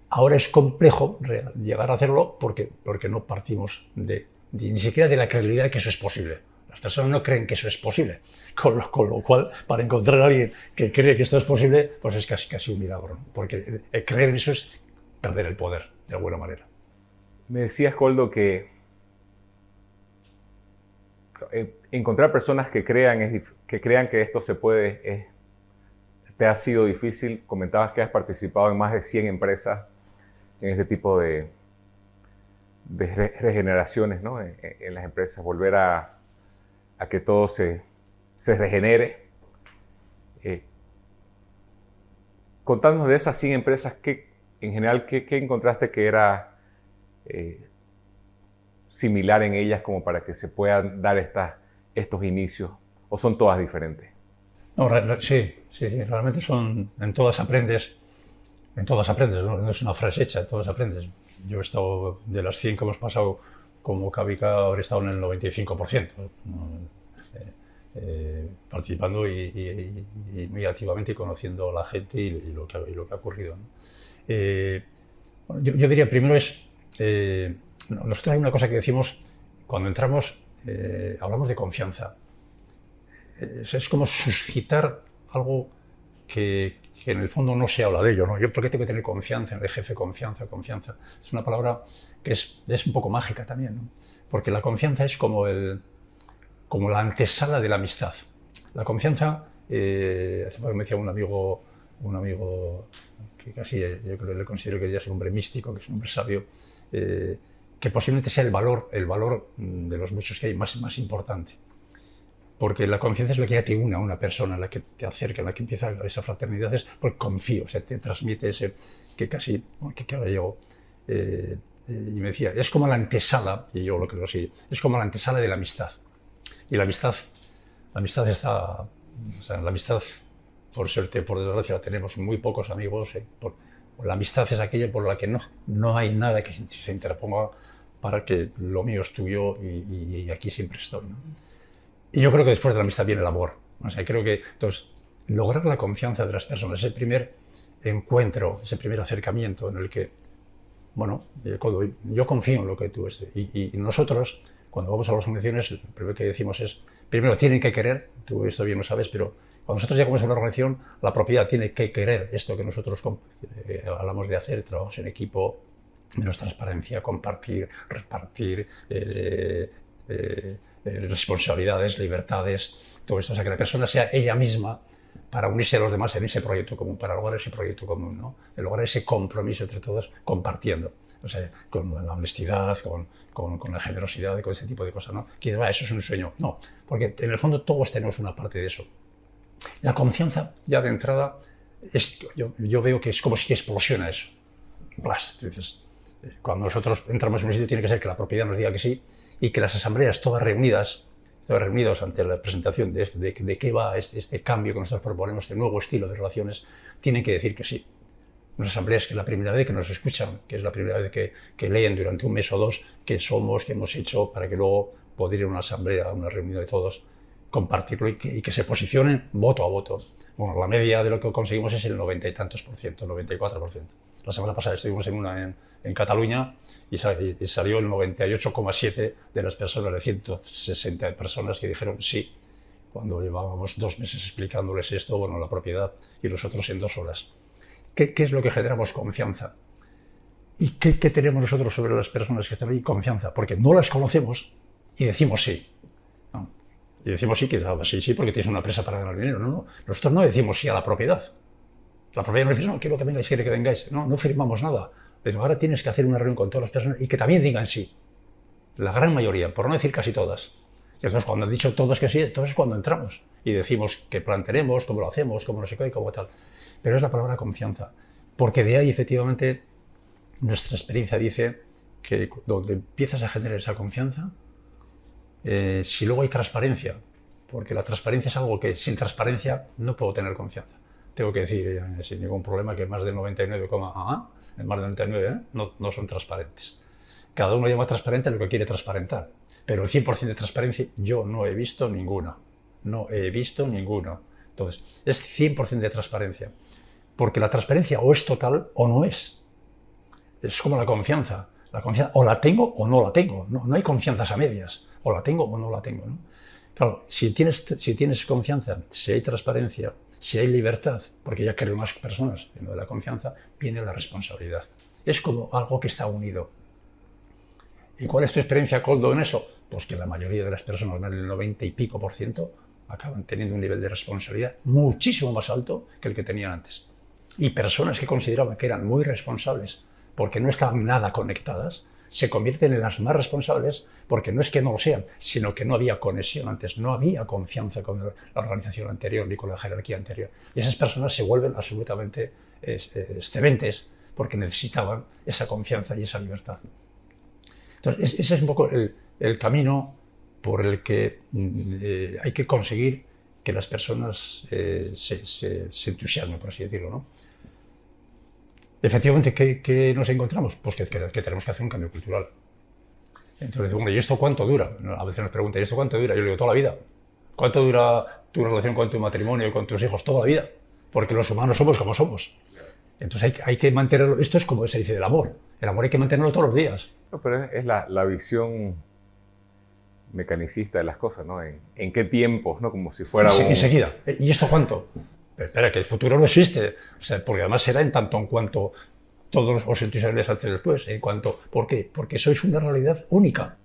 Ahora es complejo llegar a hacerlo porque no partimos ni siquiera de la credibilidad de que eso es posible. Las personas no creen que eso es posible, con lo cual, para encontrar a alguien que cree que esto es posible, pues es casi un milagro, ¿no? Porque creer en eso es perder el poder, de alguna manera. Me decías, Koldo, que encontrar personas que crean que esto se puede, te ha sido difícil. Comentabas que has participado en más de 100 empresas en este tipo de regeneraciones, ¿no? En las empresas, volver a que todo se regenere. Contándonos de esas 100 empresas, en general, ¿qué encontraste que era similar en ellas como para que se puedan dar estos inicios? ¿O son todas diferentes? No, sí, realmente son, en todas aprendes, no es una frase hecha, en todas aprendes. Yo he estado, de las 100 que hemos pasado como Cavica, habré estado en el 95%, participando y muy activamente, y conociendo a la gente y lo que ha ocurrido, ¿no? Bueno, yo diría, primero nosotros hay una cosa que decimos cuando entramos, hablamos de confianza. Es como suscitar algo que en el fondo no se habla de ello, ¿no? Yo, ¿por qué tengo que tener confianza en el jefe? Confianza. Es una palabra que es un poco mágica también, ¿no? Porque la confianza es como la antesala de la amistad. La confianza, hace poco me decía un amigo que casi yo creo, le considero que ya es un hombre místico, que es un hombre sabio, que posiblemente sea el valor de los muchos que hay más importante. Porque la confianza es lo que ya te une a una persona, la que te acerca, la que empieza esa fraternidad, es porque confío, o sea, te transmite ese que casi, que ahora llego. Y me decía, es como la antesala, y yo lo creo así, es como la antesala de la amistad. Y la amistad está, o sea, la amistad, por suerte, por desgracia, la tenemos muy pocos amigos. La amistad es aquella por la que no hay nada que se interponga para que lo mío es tuyo y aquí siempre estoy, ¿no? Y yo creo que después de la amistad viene el amor. O sea, creo que entonces, lograr la confianza de las personas, ese primer encuentro, ese primer acercamiento en el que, bueno, yo confío en lo que tú estés. Y nosotros, cuando vamos a las organizaciones, lo primero que decimos es, primero tienen que querer, tú esto bien lo sabes, pero cuando nosotros llegamos a una organización, la propiedad tiene que querer esto que nosotros hablamos de hacer, trabajos en equipo, menos transparencia, compartir, repartir, responsabilidades, libertades, todo esto. O sea, que la persona sea ella misma para unirse a los demás en ese proyecto común, para lograr ese proyecto común, ¿no? De lograr ese compromiso entre todos, compartiendo. O sea, con la honestidad, con la generosidad, con ese tipo de cosas, ¿no? Que eso es un sueño. No, porque en el fondo todos tenemos una parte de eso. La confianza, ya de entrada, yo veo que es como si explosiona eso. Blast, dices. Cuando nosotros entramos en un sitio tiene que ser que la propiedad nos diga que sí y que las asambleas todos reunidos ante la presentación de qué va este cambio que nosotros proponemos, este nuevo estilo de relaciones, tienen que decir que sí. Unas asambleas que es la primera vez que nos escuchan, que es la primera vez que leen durante un mes o dos qué somos, qué hemos hecho, para que luego poder ir a una asamblea, a una reunión de todos, compartirlo y que se posicionen voto a voto. Bueno, la media de lo que conseguimos es el 90 y tantos por ciento, 94%. La semana pasada estuvimos en una en Cataluña y salió el 98,7% de las personas, de 160 personas que dijeron sí, cuando llevábamos 2 meses explicándoles esto, bueno, la propiedad, y nosotros en 2 horas. ¿Qué es lo que generamos? Confianza. ¿Y qué tenemos nosotros sobre las personas que están ahí? Confianza, porque no las conocemos y decimos sí. ¿No? Y decimos sí, que sí, porque tienes una empresa para ganar dinero. No. Nosotros no decimos sí a la propiedad. La propiedad no dice, no, quiero que vengáis, quiero que vengáis. No firmamos nada. Pero ahora tienes que hacer una reunión con todas las personas y que también digan sí. La gran mayoría, por no decir casi todas. Y entonces, cuando han dicho todos que sí, entonces es cuando entramos y decimos qué plan tenemos, cómo lo hacemos, cómo no sé qué, cómo tal. Pero es la palabra confianza, porque de ahí, efectivamente, nuestra experiencia dice que donde empiezas a generar esa confianza, si luego hay transparencia, porque la transparencia es algo que sin transparencia no puedo tener confianza. Tengo que decir sin ningún problema que más del 99, más del 99 no son transparentes. Cada uno llama transparente lo que quiere transparentar, pero el 100% de transparencia yo no he visto ninguna. No he visto ninguno. Entonces, es 100% de transparencia, porque la transparencia o es total o no es. Es como la confianza. La confianza o la tengo o no la tengo. No hay confianzas a medias. O la tengo o no la tengo, ¿no? Claro, si tienes confianza, si hay transparencia, si hay libertad, porque ya creo más personas en lo de la confianza, viene la responsabilidad. Es como algo que está unido. ¿Y cuál es tu experiencia, Koldo, en eso? Pues que la mayoría de las personas, más del 90 y pico %, acaban teniendo un nivel de responsabilidad muchísimo más alto que el que tenían antes. Y personas que consideraban que eran muy responsables porque no estaban nada conectadas, se convierten en las más responsables porque no es que no lo sean, sino que no había conexión antes, no había confianza con la organización anterior ni con la jerarquía anterior. Y esas personas se vuelven absolutamente excelentes porque necesitaban esa confianza y esa libertad. Entonces, ese es un poco el camino por el que hay que conseguir que las personas se entusiasmen, por así decirlo, ¿no? Efectivamente, ¿qué nos encontramos? Pues que tenemos que hacer un cambio cultural. Entonces, bueno, ¿y esto cuánto dura? A veces nos preguntan, ¿y esto cuánto dura? Yo le digo, toda la vida. ¿Cuánto dura tu relación con tu matrimonio y con tus hijos? Toda la vida. Porque los humanos somos como somos. Entonces hay que mantenerlo. Esto es como se dice del amor. El amor hay que mantenerlo todos los días. No, pero es la visión mecanicista de las cosas, ¿no? ¿En qué tiempos? ¿No? Como si fuera enseguida. ¿Y esto cuánto? Pero espera, que el futuro no existe. O sea, porque además será en tanto en cuanto todos os entusiasméis antes y después. ¿Por qué? Porque sois una realidad única.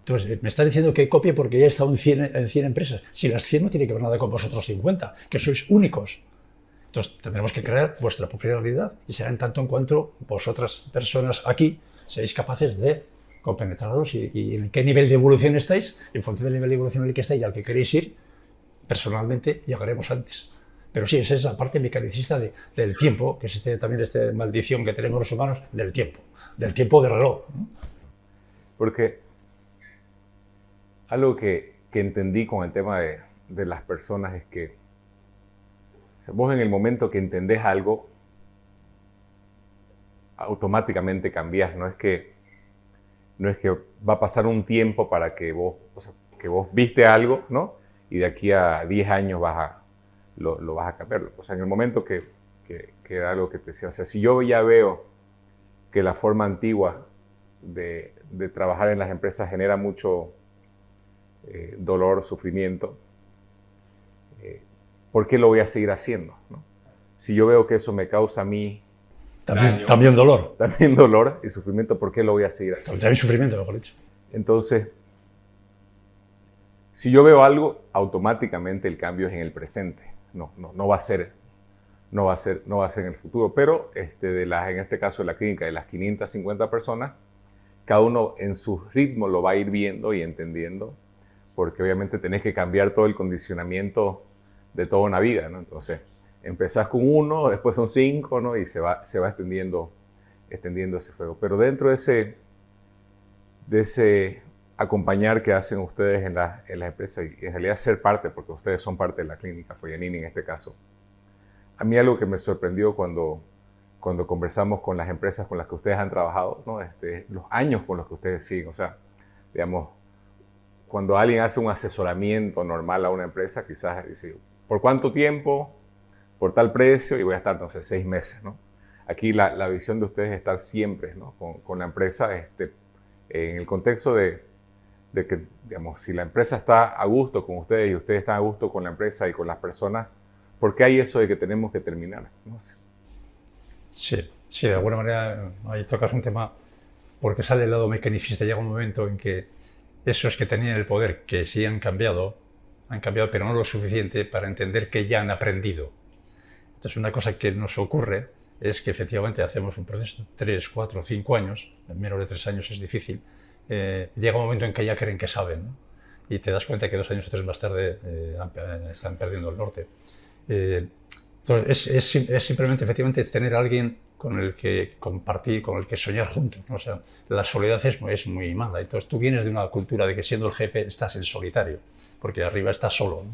Entonces, me estás diciendo que copie porque ya he estado en 100 empresas. Si las 100 no tiene que ver nada con vosotros 50, que sois únicos. Entonces, tendremos que crear vuestra propia realidad y será en tanto en cuanto vosotras personas aquí seáis capaces de compenetraros y en qué nivel de evolución estáis. En función del nivel de evolución en el que estáis y al que queréis ir, personalmente llegaremos antes. Pero sí, esa es la parte mecanicista del tiempo, que es también esta maldición que tenemos los humanos del tiempo de reloj, ¿no? Porque algo que entendí con el tema de las personas es que vos en el momento que entendés algo, automáticamente cambiás. No es que va a pasar un tiempo para que vos viste algo, ¿no? Y de aquí a 10 años lo vas a cambiar. O sea, en el momento que era algo que te decía, o sea, si yo ya veo que la forma antigua de trabajar en las empresas genera mucho dolor, sufrimiento, ¿por qué lo voy a seguir haciendo, ¿no? Si yo veo que eso me causa a mí también dolor. También dolor y sufrimiento, ¿por qué lo voy a seguir haciendo? También sufrimiento, mejor dicho. Entonces, Si yo veo algo, automáticamente el cambio es en el presente. No va a ser en el futuro. Pero en este caso de la clínica, de las 550 personas, cada uno en su ritmo lo va a ir viendo y entendiendo, porque obviamente tenés que cambiar todo el condicionamiento de toda una vida, ¿no? Entonces, empezás con 1, después son 5, ¿no? Y se va extendiendo ese fuego. Pero dentro de ese acompañar que hacen ustedes en las empresas, y en realidad ser parte, porque ustedes son parte de la clínica Foyanini en este caso, a mí algo que me sorprendió cuando conversamos con las empresas con las que ustedes han trabajado, ¿no? Los años con los que ustedes siguen. O sea, digamos, cuando alguien hace un asesoramiento normal a una empresa, quizás dice, ¿por cuánto tiempo? Por tal precio, y voy a estar, no sé, 6 meses, ¿no? Aquí la visión de ustedes es estar siempre, ¿no? con la empresa, en el contexto de que, digamos, si la empresa está a gusto con ustedes y ustedes están a gusto con la empresa y con las personas, ¿por qué hay eso de que tenemos que terminar? No sé. Sí, de alguna manera ahí tocas un tema, porque sale el lado mecanicista. Llega un momento en que esos que tenían el poder, que sí han cambiado, pero no lo suficiente para entender que ya han aprendido. Entonces, una cosa que nos ocurre es que efectivamente hacemos un proceso de 3, 4, 5 años, en menos de 3 años es difícil, llega un momento en que ya creen que saben, ¿no? Y te das cuenta que 2 años o 3 más tarde están perdiendo el norte. Entonces es simplemente, efectivamente, es tener a alguien con el que compartir, con el que soñar juntos, ¿no? O sea, la soledad es muy mala. Entonces tú vienes de una cultura de que siendo el jefe estás en solitario, porque arriba estás solo, ¿no?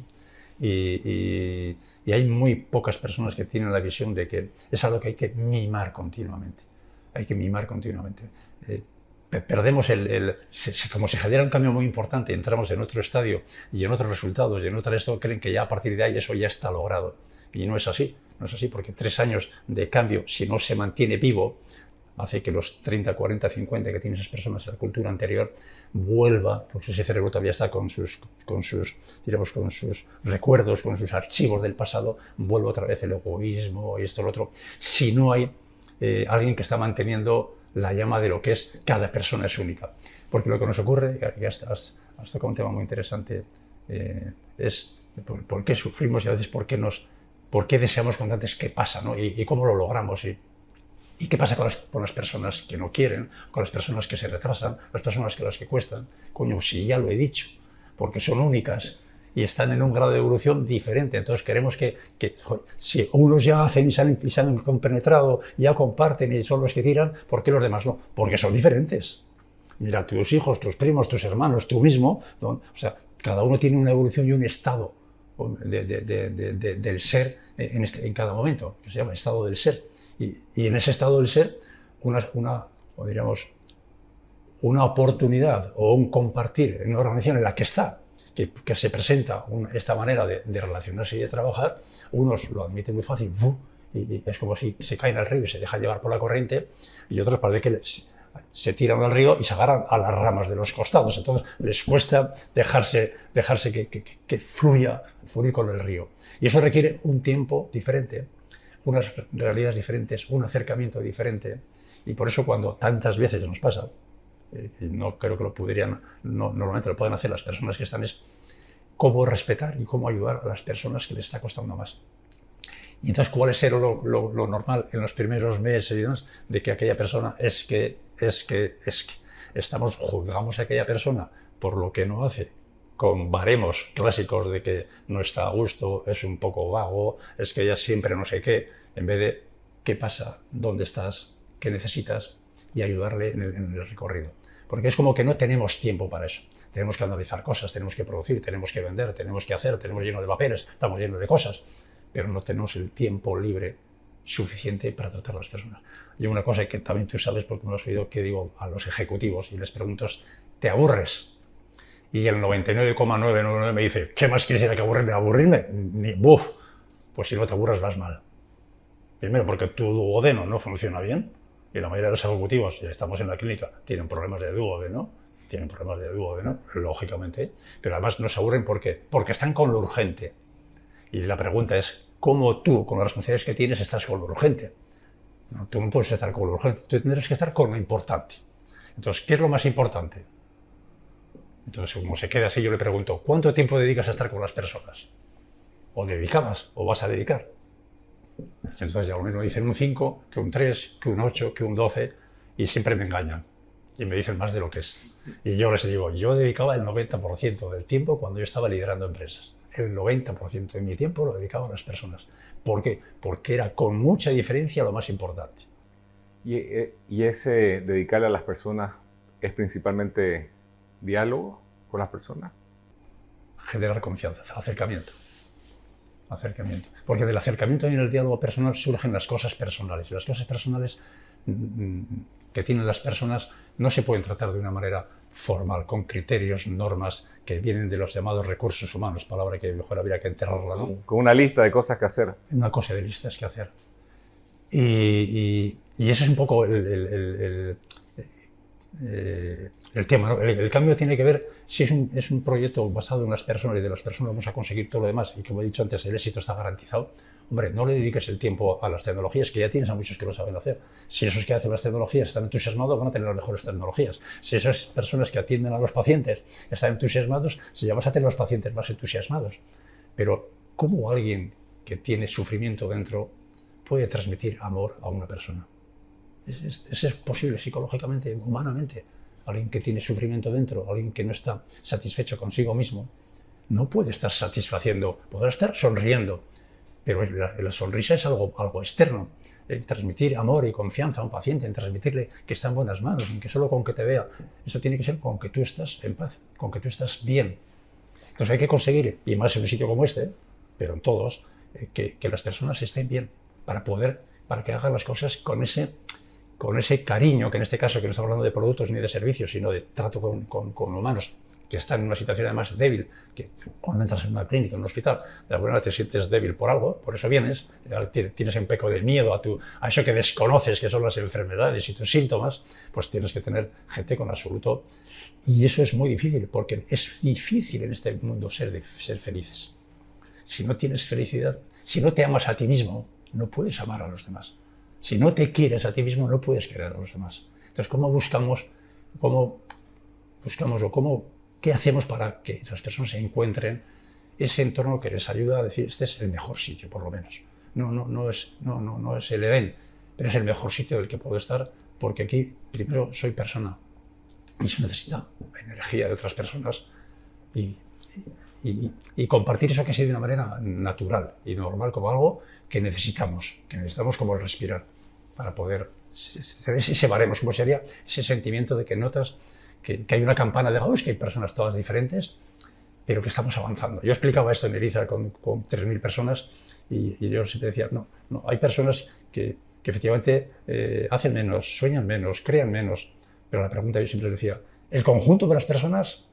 Y hay muy pocas personas que tienen la visión de que es algo que hay que mimar continuamente. Hay que mimar continuamente. Perdemos como se genera un cambio muy importante, entramos en otro estadio y en otros resultados y en otro esto, creen que ya a partir de ahí eso ya está logrado. Y no es así, porque 3 años de cambio, si no se mantiene vivo, hace que los 30, 40, 50 que tienen esas personas en la cultura anterior vuelva, porque ese cerebro todavía está con sus recuerdos, con sus archivos del pasado, vuelve otra vez el egoísmo y esto, lo otro. Si no hay alguien que está manteniendo la llama de lo que es cada persona es única. Porque lo que nos ocurre, y has tocado un tema muy interesante, es por qué sufrimos y a veces por qué deseamos constantes qué pasa, ¿no? Y cómo lo logramos. ¿Y qué pasa con las personas que no quieren, con las personas que se retrasan, las personas las que cuestan? Coño, si ya lo he dicho, porque son únicas y están en un grado de evolución diferente. Entonces queremos que joder, si unos ya hacen y se han compenetrado, ya comparten y son los que tiran, ¿por qué los demás no? Porque son diferentes. Mira, tus hijos, tus primos, tus hermanos, tú mismo, ¿no? O sea, cada uno tiene una evolución y un estado del ser en cada momento, que se llama estado del ser. Y en ese estado del ser, una oportunidad o un compartir en una organización en la que está, que se presenta esta manera de relacionarse y de trabajar, unos lo admiten muy fácil, y es como si se caen al río y se dejan llevar por la corriente, y otros parece que se tiran al río y se agarran a las ramas de los costados. Entonces les cuesta dejarse que fluir con el río. Y eso requiere un tiempo diferente, unas realidades diferentes, un acercamiento diferente. Y por eso cuando tantas veces nos pasa, y no creo que lo pudieran, normalmente lo pueden hacer las personas que están, es cómo respetar y cómo ayudar a las personas que les está costando más. Y entonces, ¿cuál es lo normal en los primeros meses y demás de que aquella persona es que juzgamos a aquella persona por lo que no hace, con baremos clásicos de que no está a gusto, es un poco vago, es que ella siempre no sé qué, en vez de qué pasa, dónde estás, qué necesitas y ayudarle en el recorrido. Porque es como que no tenemos tiempo para eso. Tenemos que analizar cosas, tenemos que producir, tenemos que vender, tenemos que hacer, tenemos lleno de papeles, estamos llenos de cosas, pero no tenemos el tiempo libre suficiente para tratar a las personas. Y una cosa que también tú sabes, porque me lo has oído, que digo a los ejecutivos y les pregunto, ¿te aburres? Y el 99,999 me dice, ¿qué más quisiera que aburrirme? ¿Aburrirme? Pues si no te aburres vas mal. Primero porque tu duodeno no funciona bien, y la mayoría de los ejecutivos, ya estamos en la clínica, tienen problemas de duodeno, lógicamente, pero además no se aburren, ¿por qué? Porque están con lo urgente. Y la pregunta es, ¿cómo tú, con las responsabilidades que tienes, estás con lo urgente? No, tú no puedes estar con lo urgente, tú tendrás que estar con lo importante. Entonces, ¿qué es lo más importante? Entonces, como se queda así, yo le pregunto, ¿cuánto tiempo dedicas a estar con las personas? ¿O dedicabas? ¿O vas a dedicar? Entonces ya lo mismo dicen un 5, que un 3, que un 8, que un 12, y siempre me engañan. Y me dicen más de lo que es. Y yo les digo, yo dedicaba el 90% del tiempo cuando yo estaba liderando empresas. El 90% de mi tiempo lo dedicaba a las personas. ¿Por qué? Porque era con mucha diferencia lo más importante. Y ese dedicarle a las personas es principalmente diálogo con las personas. Generar confianza, acercamiento. Acercamiento. Porque del acercamiento y en el diálogo personal surgen las cosas personales. Y las cosas personales que tienen las personas no se pueden tratar de una manera formal, con criterios, normas que vienen de los llamados recursos humanos, palabra que mejor habría que enterrarla, ¿no? Con una lista de cosas que hacer. Una cosa de listas que hacer. Y ese es un poco el tema, ¿no? El cambio tiene que ver si es un proyecto basado en las personas y de las personas vamos a conseguir todo lo demás y como he dicho antes el éxito está garantizado. Hombre, no le dediques el tiempo a las tecnologías que ya tienes a muchos que lo saben hacer. Si esos que hacen las tecnologías están entusiasmados van a tener las mejores tecnologías. Si esas personas que atienden a los pacientes están entusiasmados, ya vas a tener los pacientes más entusiasmados. Pero ¿cómo alguien que tiene sufrimiento dentro puede transmitir amor a una persona? Eso es posible psicológicamente, humanamente. Alguien que tiene sufrimiento dentro, alguien que no está satisfecho consigo mismo, no puede estar satisfaciendo, podrá estar sonriendo, pero la sonrisa es algo externo. Transmitir amor y confianza a un paciente, en transmitirle que está en buenas manos, en que solo con que te vea, eso tiene que ser con que tú estás en paz, con que tú estás bien. Entonces hay que conseguir, y más en un sitio como este, pero en todos, que las personas estén bien, para que hagan las cosas con ese cariño, que en este caso que no estamos hablando de productos ni de servicios, sino de trato con humanos, que están en una situación además débil, que cuando entras en una clínica, en un hospital, de alguna manera te sientes débil por algo, por eso vienes, tienes un poco de miedo a eso que desconoces, que son las enfermedades y tus síntomas, pues tienes que tener gente con absoluto. Y eso es muy difícil, porque es difícil en este mundo ser felices. Si no tienes felicidad, si no te amas a ti mismo, no puedes amar a los demás. Si no te quieres a ti mismo, no puedes querer a los demás. Entonces, ¿qué hacemos para que las personas encuentren ese entorno que les ayuda a decir, este es el mejor sitio, por lo menos? No es el Edén, pero es el mejor sitio del que puedo estar, porque aquí, primero, soy persona y se necesita energía de otras personas y compartir eso que sea de una manera natural y normal, como algo que necesitamos como el respirar, para poder ese baremos, como sería ese sentimiento de que notas que hay una campana de es que hay personas todas diferentes, pero que estamos avanzando. Yo explicaba esto en Eriza con 3.000 personas y yo siempre decía, no, hay personas que efectivamente hacen menos, sueñan menos, crean menos, pero la pregunta yo siempre decía, ¿el conjunto de las personas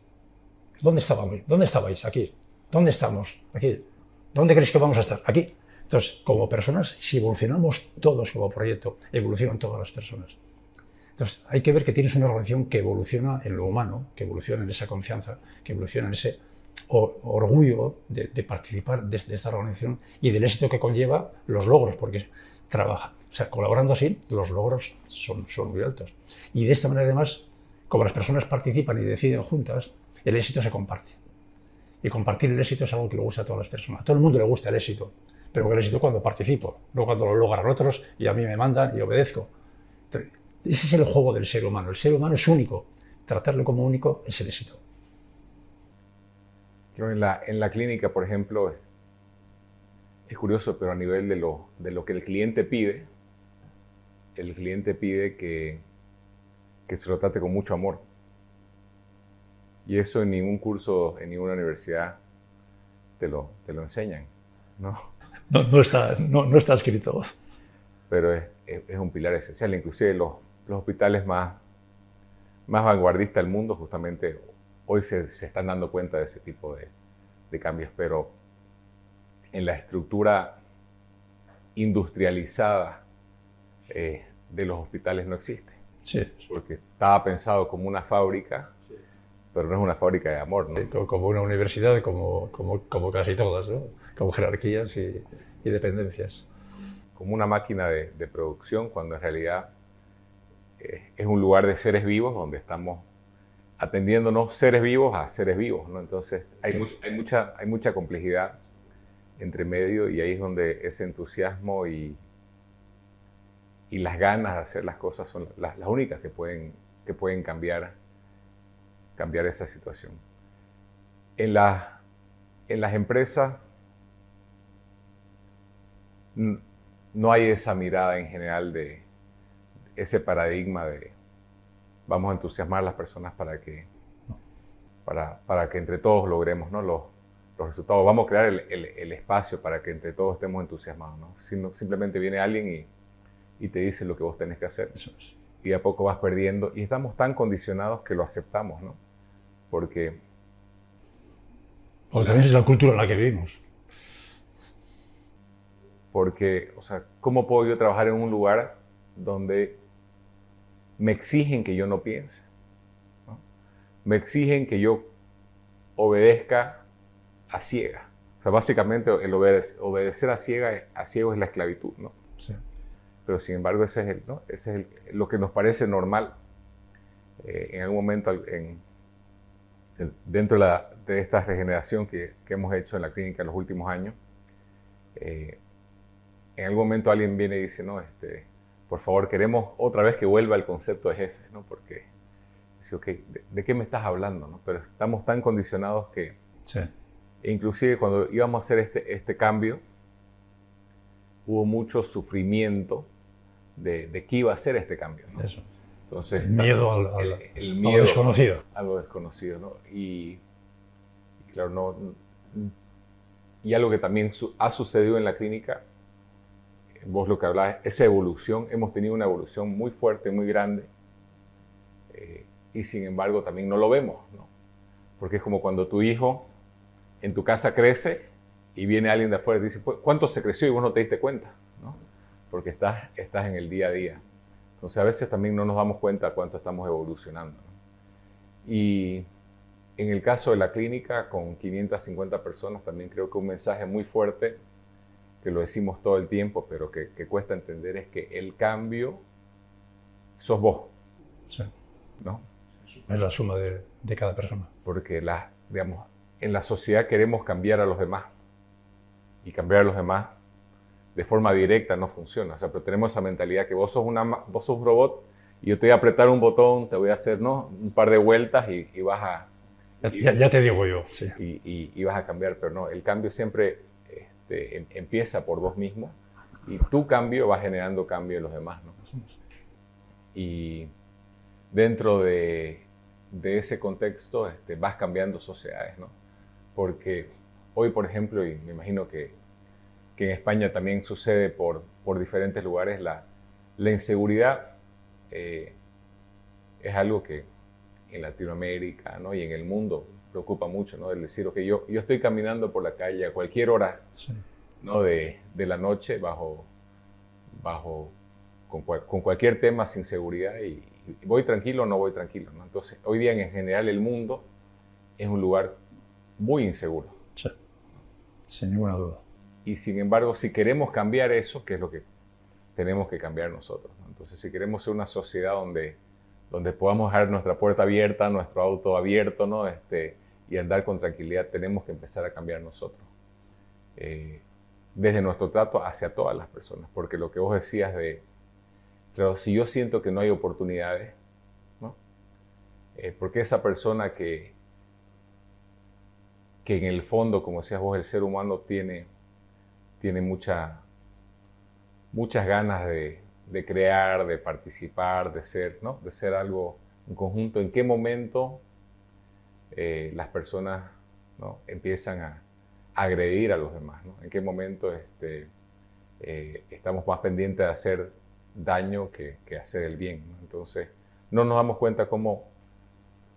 dónde estábamos? ¿Dónde estabais? Aquí. ¿Dónde estamos? Aquí. ¿Dónde creéis que vamos a estar? Aquí. Entonces, como personas, si evolucionamos todos como proyecto, evolucionan todas las personas. Entonces, hay que ver que tienes una organización que evoluciona en lo humano, que evoluciona en esa confianza, que evoluciona en ese orgullo de participar de esta organización y del éxito que conlleva los logros, porque trabaja. O sea, colaborando así, los logros son muy altos. Y de esta manera, además, como las personas participan y deciden juntas, el éxito se comparte. Y compartir el éxito es algo que le gusta a todas las personas. A todo el mundo le gusta el éxito, pero el éxito cuando participo, no cuando lo logran otros y a mí me mandan y obedezco. Entonces, ese es el juego del ser humano. El ser humano es único. Tratarlo como único es el éxito. En la clínica, por ejemplo, es curioso, pero a nivel de lo que el cliente pide que se lo trate con mucho amor. Y eso en ningún curso, en ninguna universidad te lo enseñan, ¿no? No está escrito. Pero es un pilar esencial. Inclusive los hospitales más vanguardistas del mundo justamente hoy se están dando cuenta de ese tipo de cambios, pero en la estructura industrializada de los hospitales no existe. Sí. Porque estaba pensado como una fábrica, pero no es una fábrica de amor, ¿no? Sí, como una universidad, como casi todas, ¿no? Como jerarquías y dependencias. Como una máquina de producción, cuando en realidad es un lugar de seres vivos donde estamos atendiéndonos seres vivos a seres vivos, ¿no? Entonces hay mucha complejidad entre medio y ahí es donde ese entusiasmo y las ganas de hacer las cosas son las únicas que pueden cambiar esa situación. En las empresas no hay esa mirada en general de ese paradigma de vamos a entusiasmar a las personas para que entre todos logremos, ¿no? los resultados. Vamos a crear el espacio para que entre todos estemos entusiasmados, ¿no? Simplemente viene alguien y te dice lo que vos tenés que hacer. Eso es. Y a poco vas perdiendo. Y estamos tan condicionados que lo aceptamos, ¿no? Porque también es la cultura en la que vivimos. Porque, o sea, ¿cómo puedo yo trabajar en un lugar donde me exigen que yo no piense, ¿no? Me exigen que yo obedezca a ciegas? O sea, básicamente el obedecer a ciego es la esclavitud, ¿no? Sí. Pero sin embargo ese es lo que nos parece normal. En algún momento dentro de esta regeneración que hemos hecho en la clínica en los últimos años, en algún momento alguien viene y dice, no, por favor, queremos otra vez que vuelva el concepto de jefe, ¿no? Porque dice, ok, ¿de qué me estás hablando, no? Pero estamos tan condicionados que, Sí. e inclusive cuando íbamos a hacer este cambio, hubo mucho sufrimiento de qué iba a ser este cambio, ¿no? Eso. Entonces, El miedo el a miedo lo desconocido. a lo desconocido, ¿no? Y claro, y algo que también ha sucedido en la clínica, vos lo que hablabas, esa evolución, hemos tenido una evolución muy fuerte, muy grande, y sin embargo también no lo vemos, ¿no? Porque es como cuando tu hijo en tu casa crece y viene alguien de afuera y te dice, ¿cuánto se creció? Y vos no te diste cuenta, ¿no? Porque estás en el día a día. Entonces a veces también no nos damos cuenta cuánto estamos evolucionando, ¿no? Y en el caso de la clínica, con 550 personas, también creo que un mensaje muy fuerte, que lo decimos todo el tiempo, pero que cuesta entender, es que el cambio sos vos, Sí. ¿no? Es la suma de cada persona. Porque digamos, en la sociedad queremos cambiar a los demás, y cambiar a los demás de forma directa no funciona. O sea, pero tenemos esa mentalidad que vos sos un robot y yo te voy a apretar un botón, te voy a hacer, ¿no?, un par de vueltas y vas a... Ya te digo yo, sí. Y vas a cambiar, pero no, el cambio siempre empieza por vos mismo y tu cambio va generando cambio en los demás, ¿no? Y dentro de ese contexto vas cambiando sociedades, ¿no? Porque hoy, por ejemplo, y me imagino que en España también sucede por diferentes lugares, la inseguridad es algo que en Latinoamérica, ¿no?, y en el mundo preocupa mucho, ¿no? El decir, ok, yo estoy caminando por la calle a cualquier hora, Sí. ¿no?, de la noche con cualquier tema sin seguridad y voy tranquilo o no voy tranquilo, ¿no? Entonces, hoy día en general el mundo es un lugar muy inseguro. Sí. Sin ninguna duda. Y sin embargo, si queremos cambiar eso, ¿qué es lo que tenemos que cambiar nosotros, ¿no? Entonces, si queremos ser una sociedad donde podamos dejar nuestra puerta abierta, nuestro auto abierto, ¿no?, y andar con tranquilidad, tenemos que empezar a cambiar nosotros. Desde nuestro trato hacia todas las personas. Porque lo que vos decías claro, si yo siento que no hay oportunidades, ¿no?, porque esa persona que en el fondo, como decías vos, el ser humano tiene muchas ganas de crear, de participar, de ser, ¿no?, de ser algo en conjunto. ¿En qué momento las personas, ¿no?, empiezan a agredir a los demás, ¿no? ¿En qué momento estamos más pendientes de hacer daño que hacer el bien, ¿no? Entonces, no nos damos cuenta cómo,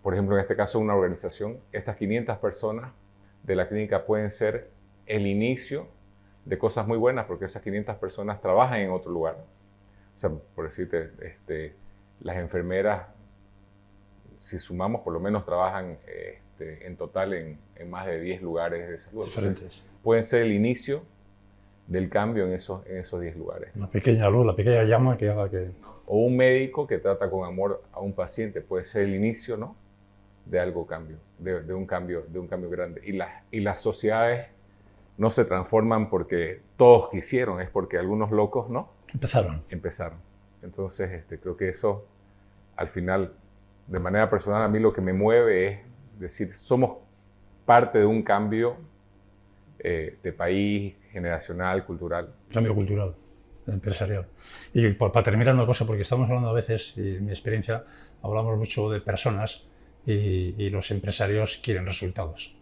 por ejemplo, en este caso, una organización, estas 500 personas de la clínica pueden ser el inicio de cosas muy buenas, porque esas 500 personas trabajan en otro lugar. O sea, por decirte, las enfermeras, si sumamos, por lo menos trabajan en total en más de 10 lugares de salud. Diferentes. Entonces, pueden ser el inicio del cambio en esos 10 lugares. La pequeña luz, la pequeña llama que haga que... O un médico que trata con amor a un paciente puede ser el inicio, ¿no?, de algo cambio, de un cambio grande. Y las sociedades no se transforman porque todos quisieron, es porque algunos locos no empezaron. Entonces creo que eso, al final, de manera personal, a mí lo que me mueve es decir, somos parte de un cambio de país, generacional, cultural. Cambio cultural, empresarial. Y para terminar una cosa, porque estamos hablando a veces, y en mi experiencia, hablamos mucho de personas y los empresarios quieren resultados.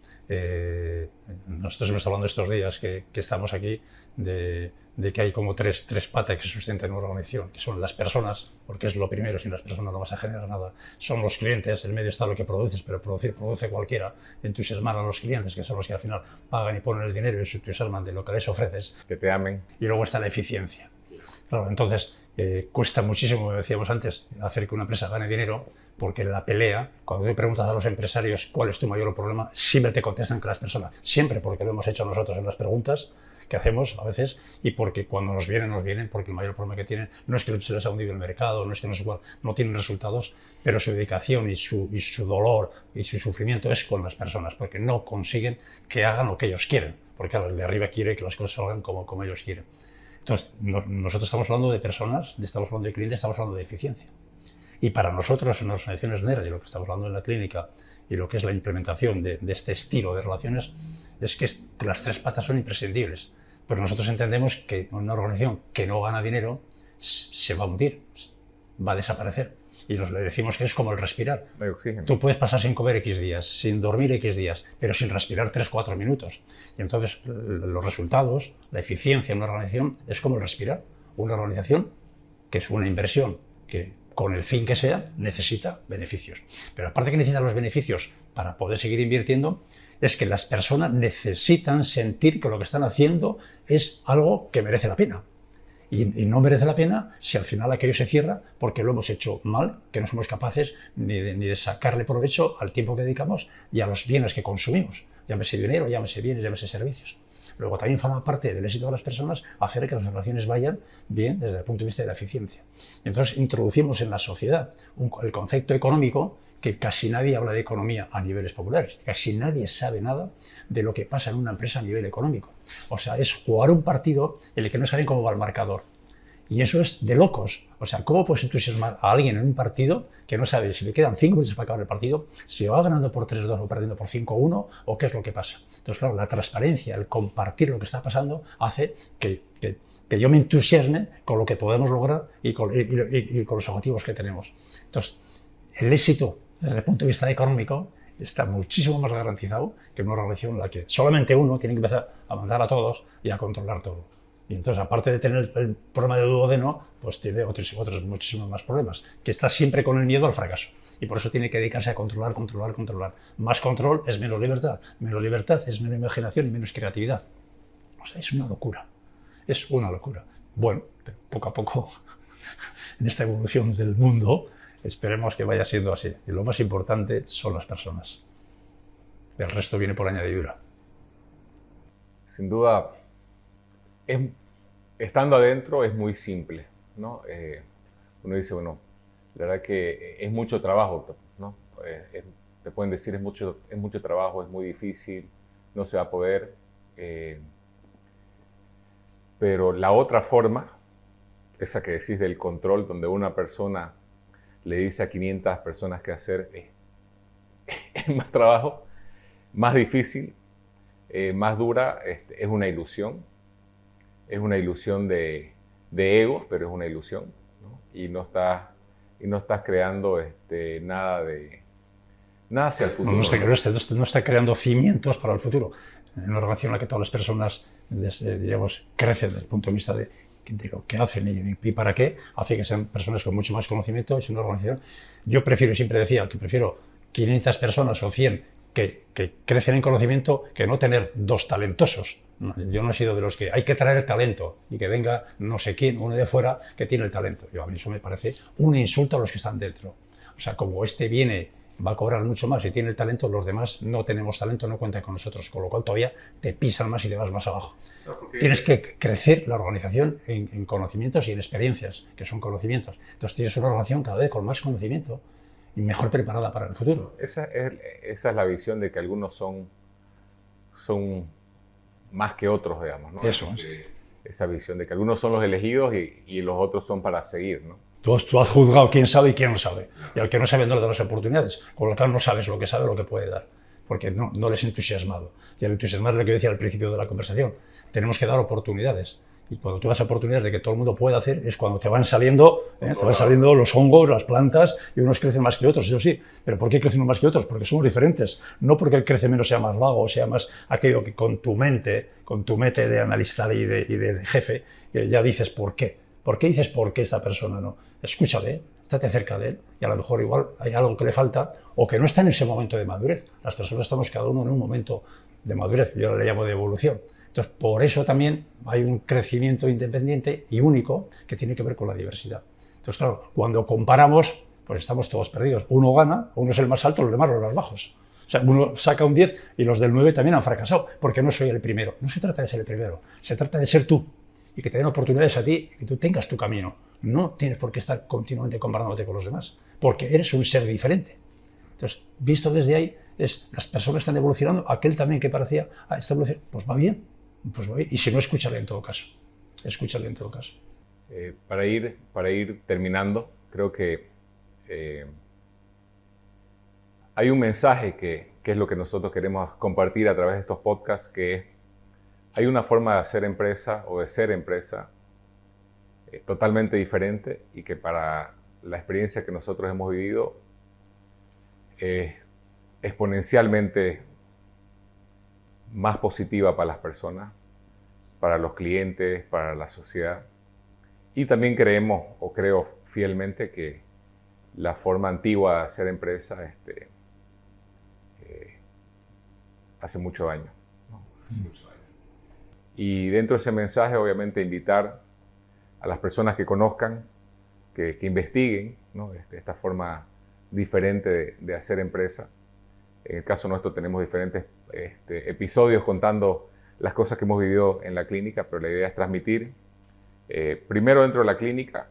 Nosotros hemos hablado estos días que estamos aquí de que hay como tres patas que sustentan una organización, que son las personas, porque es lo primero, sin las personas no vas a generar nada. Son los clientes, el medio está lo que produces, pero produce cualquiera. Entusiasmar a los clientes, que son los que al final pagan y ponen el dinero y se entusiasman de lo que les ofreces. Que te amen. Y luego está la eficiencia. Claro, entonces cuesta muchísimo, como decíamos antes, hacer que una empresa gane dinero, porque en la pelea, cuando tú preguntas a los empresarios cuál es tu mayor problema, siempre te contestan que las personas. Siempre, porque lo hemos hecho nosotros en las preguntas que hacemos a veces, y porque cuando nos vienen, porque el mayor problema que tienen no es que se les ha hundido el mercado, no es que no sé cuál, no tienen resultados, pero su dedicación y su dolor y su sufrimiento es con las personas, porque no consiguen que hagan lo que ellos quieren, porque claro, el de arriba quiere que las cosas salgan como ellos quieren. Entonces, nosotros estamos hablando de personas, estamos hablando de clientes, estamos hablando de eficiencia. Y para nosotros, en las organizaciones NER, y lo que estamos hablando en la clínica, y lo que es la implementación de este estilo de relaciones, es que las tres patas son imprescindibles. Pero nosotros entendemos que una organización que no gana dinero se va a hundir, va a desaparecer. Y le decimos que es como el respirar. Hay oxígeno. Tú puedes pasar sin comer X días, sin dormir X días, pero sin respirar 3-4 minutos. Y entonces los resultados, la eficiencia en una organización es como el respirar. Una organización que es una inversión que, con el fin que sea, necesita beneficios. Pero aparte que necesita los beneficios para poder seguir invirtiendo, es que las personas necesitan sentir que lo que están haciendo es algo que merece la pena. Y no merece la pena si al final aquello se cierra porque lo hemos hecho mal, que no somos capaces ni de sacarle provecho al tiempo que dedicamos y a los bienes que consumimos. Llámese dinero, llámese bienes, llámese servicios. Luego también forma parte del éxito de las personas hacer que las relaciones vayan bien desde el punto de vista de la eficiencia. Y entonces introducimos en la sociedad el concepto económico, que casi nadie habla de economía a niveles populares. Casi nadie sabe nada de lo que pasa en una empresa a nivel económico. O sea, es jugar un partido en el que no saben cómo va el marcador. Y eso es de locos. O sea, ¿cómo puedes entusiasmar a alguien en un partido que no sabe si le quedan 5 minutos para acabar el partido, si va ganando por 3-2 o perdiendo por 5-1 o qué es lo que pasa? Entonces, claro, la transparencia, el compartir lo que está pasando hace que yo me entusiasme con lo que podemos lograr y con los objetivos que tenemos. Entonces, el éxito desde el punto de vista económico está muchísimo más garantizado que en una relación en la que solamente uno tiene que empezar a mandar a todos y a controlar todo. Y entonces, aparte de tener el problema de duodeno, pues tiene otros muchísimos más problemas, que está siempre con el miedo al fracaso. Y por eso tiene que dedicarse a controlar. Más control es menos libertad es menos imaginación y menos creatividad. O sea, es una locura. Es una locura. Bueno, pero poco a poco, en esta evolución del mundo, esperemos que vaya siendo así. Y lo más importante son las personas. El resto viene por añadidura. Sin duda, estando adentro es muy simple, ¿no? Uno dice, bueno, la verdad que es mucho trabajo, ¿no? Te pueden decir es mucho trabajo, es muy difícil, no se va a poder. Pero la otra forma, esa que decís del control, donde una persona le dice a 500 personas qué hacer, es más trabajo, más difícil, más dura, es una ilusión. Es una ilusión de egos, pero es una ilusión, ¿no? Y no estás creando nada hacia el futuro. No está creando cimientos para el futuro. En una relación en la que todas las personas, digamos, crecen desde el punto de vista de lo que hacen y para qué, hace que sean personas con mucho más conocimiento. Es una organización. Yo siempre decía que prefiero 500 personas o 100 que crecen en conocimiento que no tener 2 talentosos. Yo no he sido de los que hay que traer talento y que venga no sé quién, uno de fuera que tiene el talento. A mí eso me parece un insulto a los que están dentro. O sea, como viene, va a cobrar mucho más y tiene el talento, los demás no tenemos talento, no cuentan con nosotros, con lo cual todavía te pisan más y te vas más abajo. Tienes que crecer la organización en conocimientos y en experiencias, que son conocimientos. Entonces tienes una organización cada vez con más conocimiento y mejor preparada para el futuro. Esa es la visión de que algunos son más que otros, digamos, ¿no? Eso es. Esa visión de que algunos son los elegidos y los otros son para seguir, ¿no? Tú has juzgado quién sabe y quién no sabe. Y al que no sabe no le das las oportunidades. Con lo cual no sabes lo que sabe o lo que puede dar. Porque no les entusiasmado. Y el entusiasmar es lo que decía al principio de la conversación. Tenemos que dar oportunidades. Y cuando tú das oportunidades de que todo el mundo pueda hacer, es cuando te van saliendo los hongos, las plantas, y unos crecen más que otros, eso sí. ¿Pero por qué crecen unos más que otros? Porque somos diferentes. No porque el crece menos sea más vago, o sea más aquello que con tu mente de analista y de jefe, ya dices por qué. ¿Por qué dices por qué esta persona no? Escúchale, estate cerca de él, y a lo mejor igual hay algo que le falta, o que no está en ese momento de madurez. Las personas estamos cada uno en un momento de madurez, yo le llamo de evolución. Entonces, por eso también hay un crecimiento independiente y único que tiene que ver con la diversidad. Entonces, claro, cuando comparamos, pues estamos todos perdidos. Uno gana, uno es el más alto, los demás los más bajos. O sea, uno saca un 10 y los del 9 también han fracasado, porque no soy el primero. No se trata de ser el primero, se trata de ser tú y que te den oportunidades a ti y que tú tengas tu camino. No tienes por qué estar continuamente comparándote con los demás, porque eres un ser diferente. Entonces, visto desde ahí, las personas están evolucionando, aquel también que parecía, está evolucionando, pues va bien. Y si no, escúchale en todo caso. Escúchale en todo caso. Para ir terminando, creo que hay un mensaje que es lo que nosotros queremos compartir a través de estos podcasts, que es: hay una forma de hacer empresa o de ser empresa totalmente diferente, y que para la experiencia que nosotros hemos vivido es exponencialmente más positiva para las personas, para los clientes, para la sociedad. Y también creemos, o creo fielmente, que la forma antigua de hacer empresa hace mucho daño, ¿no? Hace mucho daño. Y dentro de ese mensaje, obviamente, invitar a las personas que conozcan, que investiguen, ¿no? Esta forma diferente de hacer empresa. En el caso nuestro tenemos diferentes episodios contando las cosas que hemos vivido en la clínica, pero la idea es transmitir primero dentro de la clínica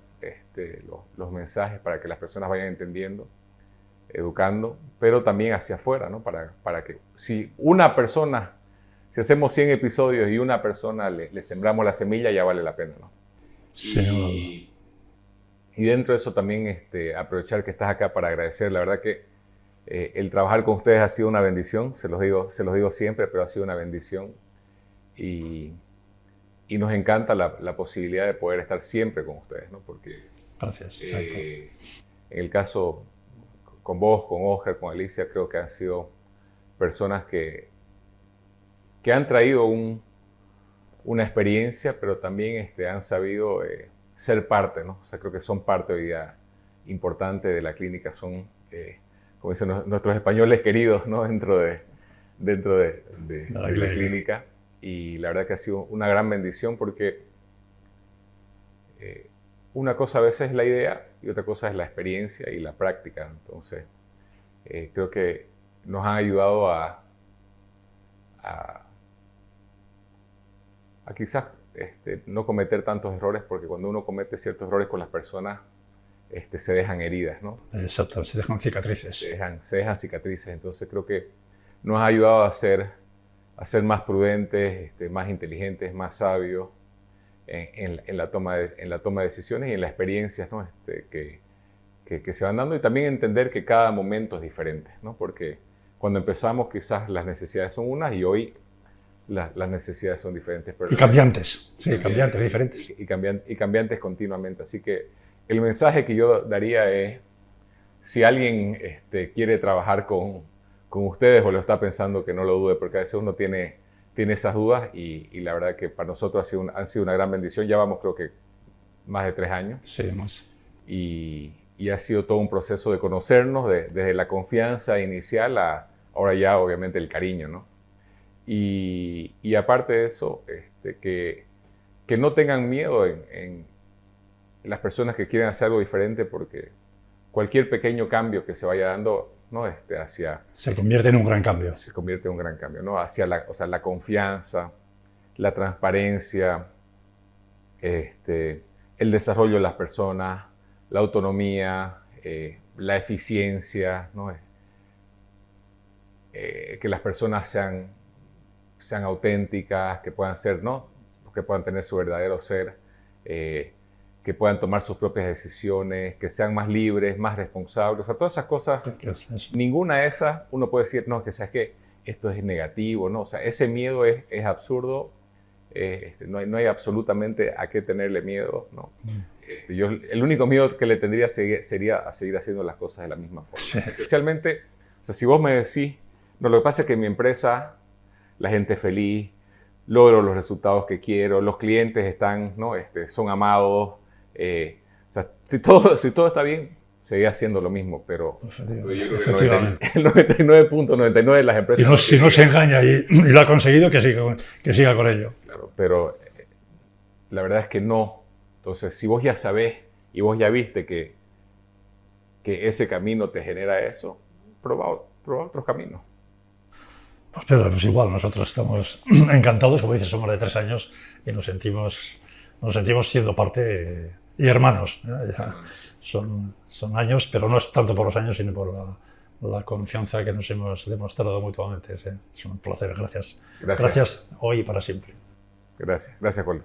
los mensajes para que las personas vayan entendiendo, educando, pero también hacia afuera, ¿no? Para que si hacemos 100 episodios y una persona le sembramos la semilla, ya vale la pena, ¿no? Sí. Y dentro de eso también aprovechar que estás acá para agradecer. La verdad que el trabajar con ustedes ha sido una bendición, se los digo siempre, pero ha sido una bendición. Y nos encanta la posibilidad de poder estar siempre con ustedes, ¿no? Porque gracias. En el caso con vos, con Oscar, con Alicia, creo que han sido personas que han traído una experiencia, pero también han sabido ser parte, ¿no? O sea, creo que son parte hoy día importante de la clínica, son, como dicen nuestros españoles queridos, ¿no? Dentro de la clínica. Y la verdad que ha sido una gran bendición, porque una cosa a veces es la idea y otra cosa es la experiencia y la práctica. Entonces, creo que nos han ayudado a quizás no cometer tantos errores, porque cuando uno comete ciertos errores con las personas, se dejan heridas, ¿no? Exacto, se dejan cicatrices. Se dejan cicatrices. Entonces creo que nos ha ayudado a ser más prudentes, más inteligentes, más sabios en la toma de decisiones y en las experiencias, ¿no? que se van dando, y también entender que cada momento es diferente, ¿no? Porque cuando empezamos quizás las necesidades son unas y hoy las necesidades son diferentes. Pero y cambiantes, cambiantes, diferentes. Y cambiantes continuamente. Así que el mensaje que yo daría es: si alguien quiere trabajar con ustedes o lo está pensando, que no lo dude, porque a veces uno tiene esas dudas, y la verdad que para nosotros han sido una gran bendición. Ya vamos, creo que más de 3 años. Sí, más. Y ha sido todo un proceso de conocernos, desde la confianza inicial a ahora ya obviamente el cariño, ¿no? Y aparte de eso, que no tengan miedo en las personas que quieren hacer algo diferente, porque cualquier pequeño cambio que se vaya dando, ¿no? Se convierte en un gran cambio. Se convierte en un gran cambio, ¿no? Hacia la confianza, la transparencia, el desarrollo de las personas, la autonomía, la eficiencia, ¿no? Que las personas sean auténticas, que puedan ser, ¿no? Que puedan tener su verdadero ser, que puedan tomar sus propias decisiones, que sean más libres, más responsables. O sea, todas esas cosas, ninguna de esas uno puede decir, no, que sabes que esto es negativo, ¿no? O sea, ese miedo es absurdo. No hay absolutamente a qué tenerle miedo, ¿no? El único miedo que le tendría sería a seguir haciendo las cosas de la misma forma. Sí. Especialmente, o sea, si vos me decís, no, lo que pasa es que en mi empresa la gente es feliz, logro los resultados que quiero, los clientes están, ¿no? Son amados. O sea, si todo está bien, seguir haciendo lo mismo, pero yo creo que el 99.99 de las empresas... Si no se engaña y lo ha conseguido, que siga con ello. Claro, pero la verdad es que no. Entonces, si vos ya sabés y vos ya viste que ese camino te genera eso, prueba otros caminos. Pues Pedro, pues igual, nosotros estamos encantados, como dices, somos de 3 años y nos sentimos siendo parte y hermanos. Ya son años, pero no es tanto por los años, sino por la confianza que nos hemos demostrado mutuamente. Es un placer, gracias. Gracias hoy y para siempre. Gracias, Juan.